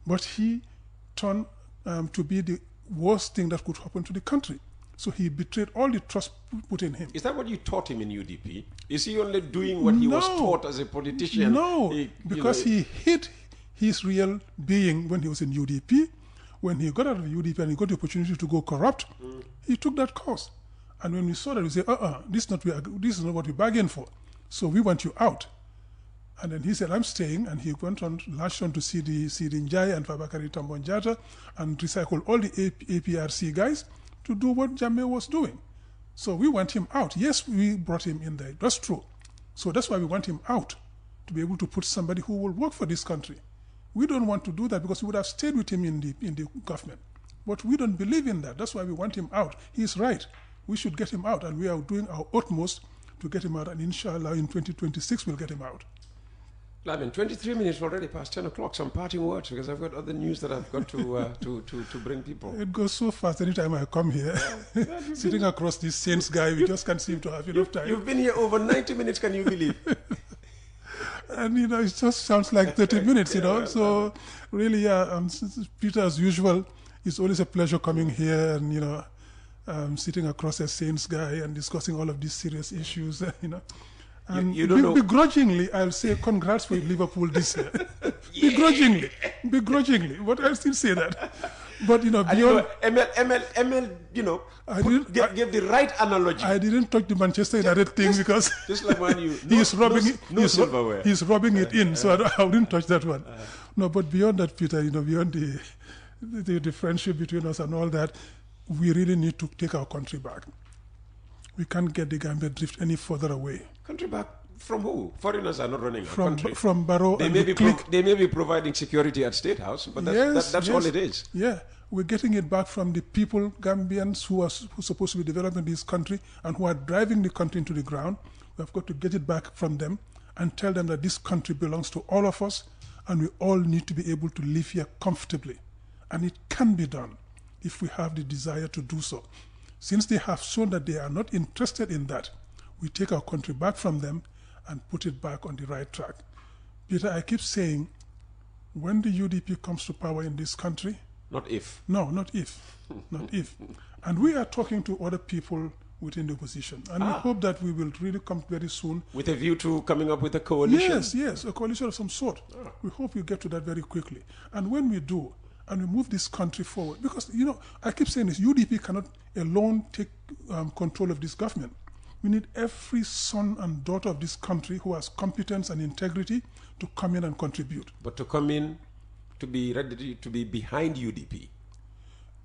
But he turned to be the worst thing that could happen to the country. So he betrayed all the trust put in him. Is that what you taught him in UDP? Is he only doing what he was taught as a politician? No, because he hid his real being when he was in UDP. When he got out of UDP and he got the opportunity to go corrupt, he took that course. And when we saw that, we said, this is not what we bargained for. So we want you out. And then he said, I'm staying, and he latched on to CD Njai and Fabakari Tambonjata and recycled all the APRC guys to do what Jammeh was doing. So we want him out. Yes, we brought him in there. That's true. So that's why we want him out, to be able to put somebody who will work for this country. We don't want to do that because we would have stayed with him in the government. But we don't believe in that. That's why we want him out. He's right. We should get him out, and we are doing our utmost to get him out, and inshallah in 2026 we'll get him out. Lamin, 23 minutes already past 10 o'clock. Some parting words, because I've got other news that I've got to bring people. It goes so fast anytime I come here. Sitting across this Saints guy, we just can't seem to have enough time. You've been here over 90 minutes, can you believe? And, you know, it just sounds like 30 minutes, you know. Well, so, really, yeah, Peter, as usual, it's always a pleasure coming here and, you know, sitting across a Saints guy and discussing all of these serious issues, you know. And you don't know. Begrudgingly, I'll say congrats for Liverpool this year. Begrudgingly, but I'll still say that. But, you know, beyond... ML, you know, gave the right analogy. I didn't touch the Manchester United thing because... Just like when you... he's silverware. He's rubbing it in, so I wouldn't touch that one. No, but beyond that, Peter, you know, beyond the friendship between us and all that, we really need to take our country back. We can't get the Gambia drift any further away. Country back from who? Foreigners are not running our country. From Barrow. They may be providing security at State House, but that's all it is. Yeah, we're getting it back from the people, Gambians, who are supposed to be developing this country and who are driving the country into the ground. We've got to get it back from them and tell them that this country belongs to all of us and we all need to be able to live here comfortably. And it can be done if we have the desire to do so. Since they have shown that they are not interested in that, we take our country back from them and put it back on the right track. Peter, I keep saying, when the UDP comes to power in this country... Not if. No, not if. Not if. And we are talking to other people within the opposition. And we hope that we will really come very soon. With a view to coming up with a coalition? Yes, a coalition of some sort. We hope we get to that very quickly. And when we do, and we move this country forward, because, you know, I keep saying this, UDP cannot alone take control of this government. We need every son and daughter of this country who has competence and integrity to come in and contribute. But to come in, to be ready to be behind UDP.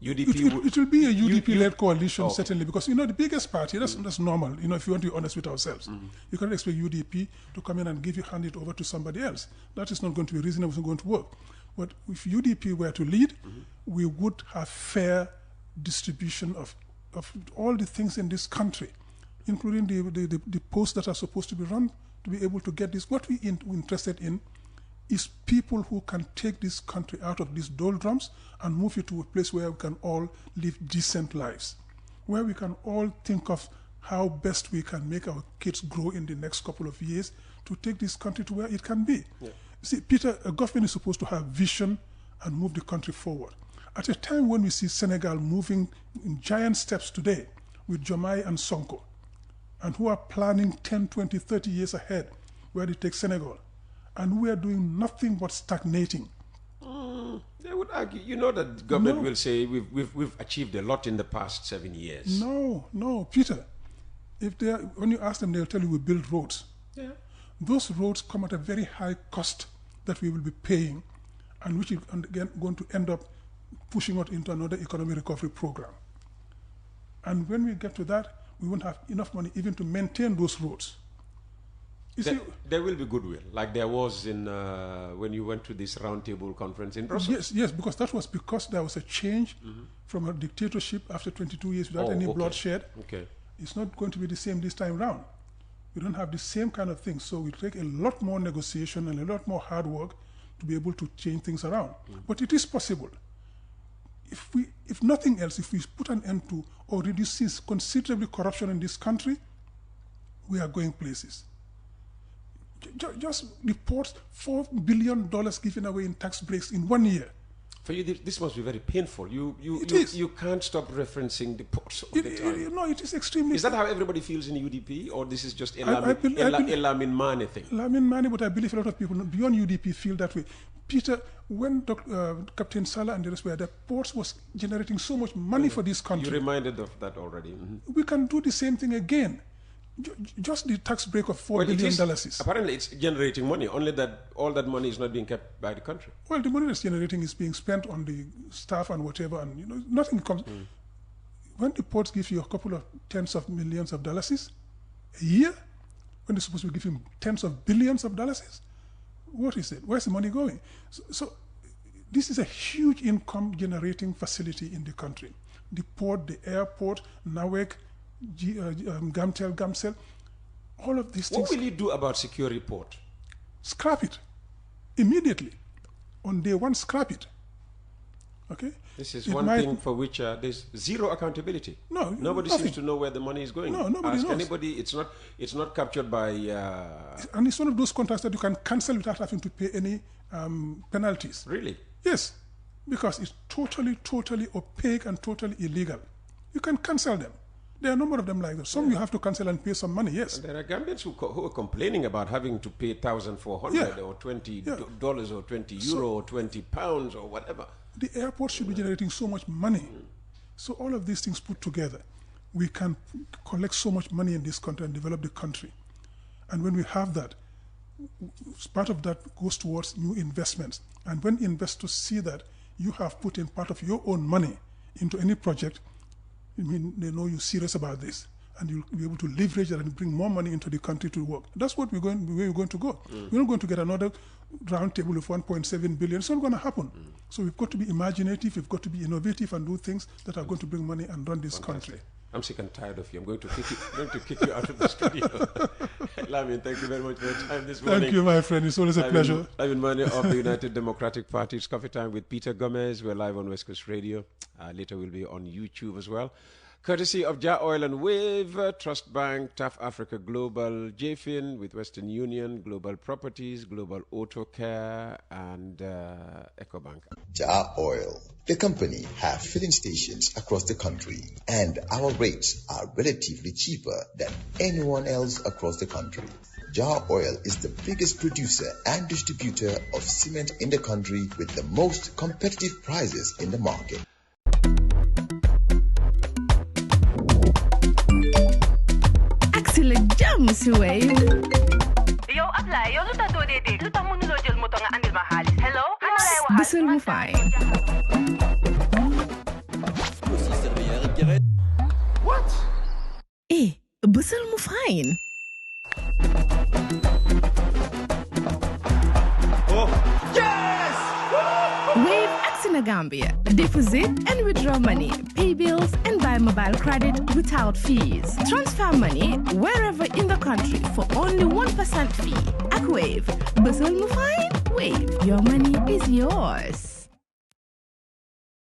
It will be a UDP-led coalition, certainly, because, you know, the biggest party, that's normal, you know, if you want to be honest with ourselves. You cannot expect UDP to come in and hand it over to somebody else. That is not going to be reasonable, it's not going to work. But if UDP were to lead, we would have fair distribution of all the things in this country, including the posts that are supposed to be run, to be able to get this. What we're interested in is people who can take this country out of these doldrums and move it to a place where we can all live decent lives, where we can all think of how best we can make our kids grow in the next couple of years to take this country to where it can be. Yeah. See, Peter, a government is supposed to have vision and move the country forward. At a time when we see Senegal moving in giant steps today with Diomaye and Sonko, and who are planning 10, 20, 30 years ahead where they take Senegal, and we are doing nothing but stagnating. They would argue, you know, that the government will say we've achieved a lot in the past 7 years. No, Peter. When you ask them, they'll tell you we build roads. Yeah. Those roads come at a very high cost that we will be paying, and which is again going to end up pushing out into another economic recovery program. And when we get to that, we won't have enough money even to maintain those roads. There will be goodwill, like there was in when you went to this roundtable conference in Brussels. Yes, because there was a change from a dictatorship after 22 years without any bloodshed. Okay. It's not going to be the same this time round. We don't have the same kind of thing, so we take a lot more negotiation and a lot more hard work to be able to change things around. But it is possible. If nothing else, if we put an end to or reduce considerably corruption in this country, we are going places. Just report $4 billion given away in tax breaks in 1 year. For you, this must be very painful. You can't stop referencing the ports all the time. No, it is extremely... Is that how everybody feels in UDP, or this is just a Lamin Mane thing? Lamin Mane, but I believe a lot of people beyond UDP feel that way. Peter, when Captain Sillah and the rest were there, ports was generating so much money for this country. You reminded of that already. We can do the same thing again. Just the tax break of $4 billion. Apparently it's generating money, only that all that money is not being kept by the country. Well, the money that's generating is being spent on the staff and whatever, and nothing comes. When the ports give you a couple of tens of millions of dollars a year, when they're supposed to be giving tens of billions of dollars, what is it? Where's the money going? So this is a huge income generating facility in the country. The port, the airport, NAWEC, Gamcel, all of these things. What will you do about secure report? Scrap it. immediately, on day one, scrap it. Okay? This is one thing for which there's zero accountability. No, nobody nothing. seems to know where the money is going. No, nobody Ask knows. anybody. It's not captured by. And it's one of those contracts that you can cancel without having to pay any penalties. Really? Yes, because it's totally opaque and totally illegal. You can cancel them. There are a number of them like that. Some you have to cancel and pay some money, yes. And there are Gambians who are complaining about having to pay $1,400 or $20 or €20 or £20 or whatever. The airport should be generating so much money. So all of these things put together, we can collect so much money in this country and develop the country. And when we have that, part of that goes towards new investments. And when investors see that you have put in part of your own money into any project, I mean, they know you're serious about this, and you'll be able to leverage that and bring more money into the country to work. That's what where we're going to go. We're not going to get another round table of 1.7 billion. It's not going to happen. So we've got to be imaginative, we've got to be innovative and do things that are going to bring money and run this country. I'm sick and tired of you. I'm going to kick you out of the studio. Lamin, thank you very much for your time this morning. Thank you, my friend. It's always a pleasure. Lamin Mane of the United Democratic Party's Coffee Time with Peter Gomez. We're live on West Coast Radio. Later we'll be on YouTube as well. Courtesy of Ja Oil and Wave, Trust Bank, TAF Africa Global, JFIN with Western Union, Global Properties, Global Auto Care, and EcoBank. Ja Oil, the company, have filling stations across the country, and our rates are relatively cheaper than anyone else across the country. Ja Oil is the biggest producer and distributor of cement in the country with the most competitive prices in the market. Sillah jam si Wave. Yo, apply. Yo, luta do de. Luta mo nulo jël moto nga andil ma xaalis. Hello? Ano lay waxaat? Bisul mu fine. What? Bisul mu fine. Wave Axina Gambia. Deposit and withdraw money, pay bills and buy mobile credit without fees. Transfer money wherever in the country for only 1% fee. At Wave. Bisul mu fine? Wave. Your money is yours.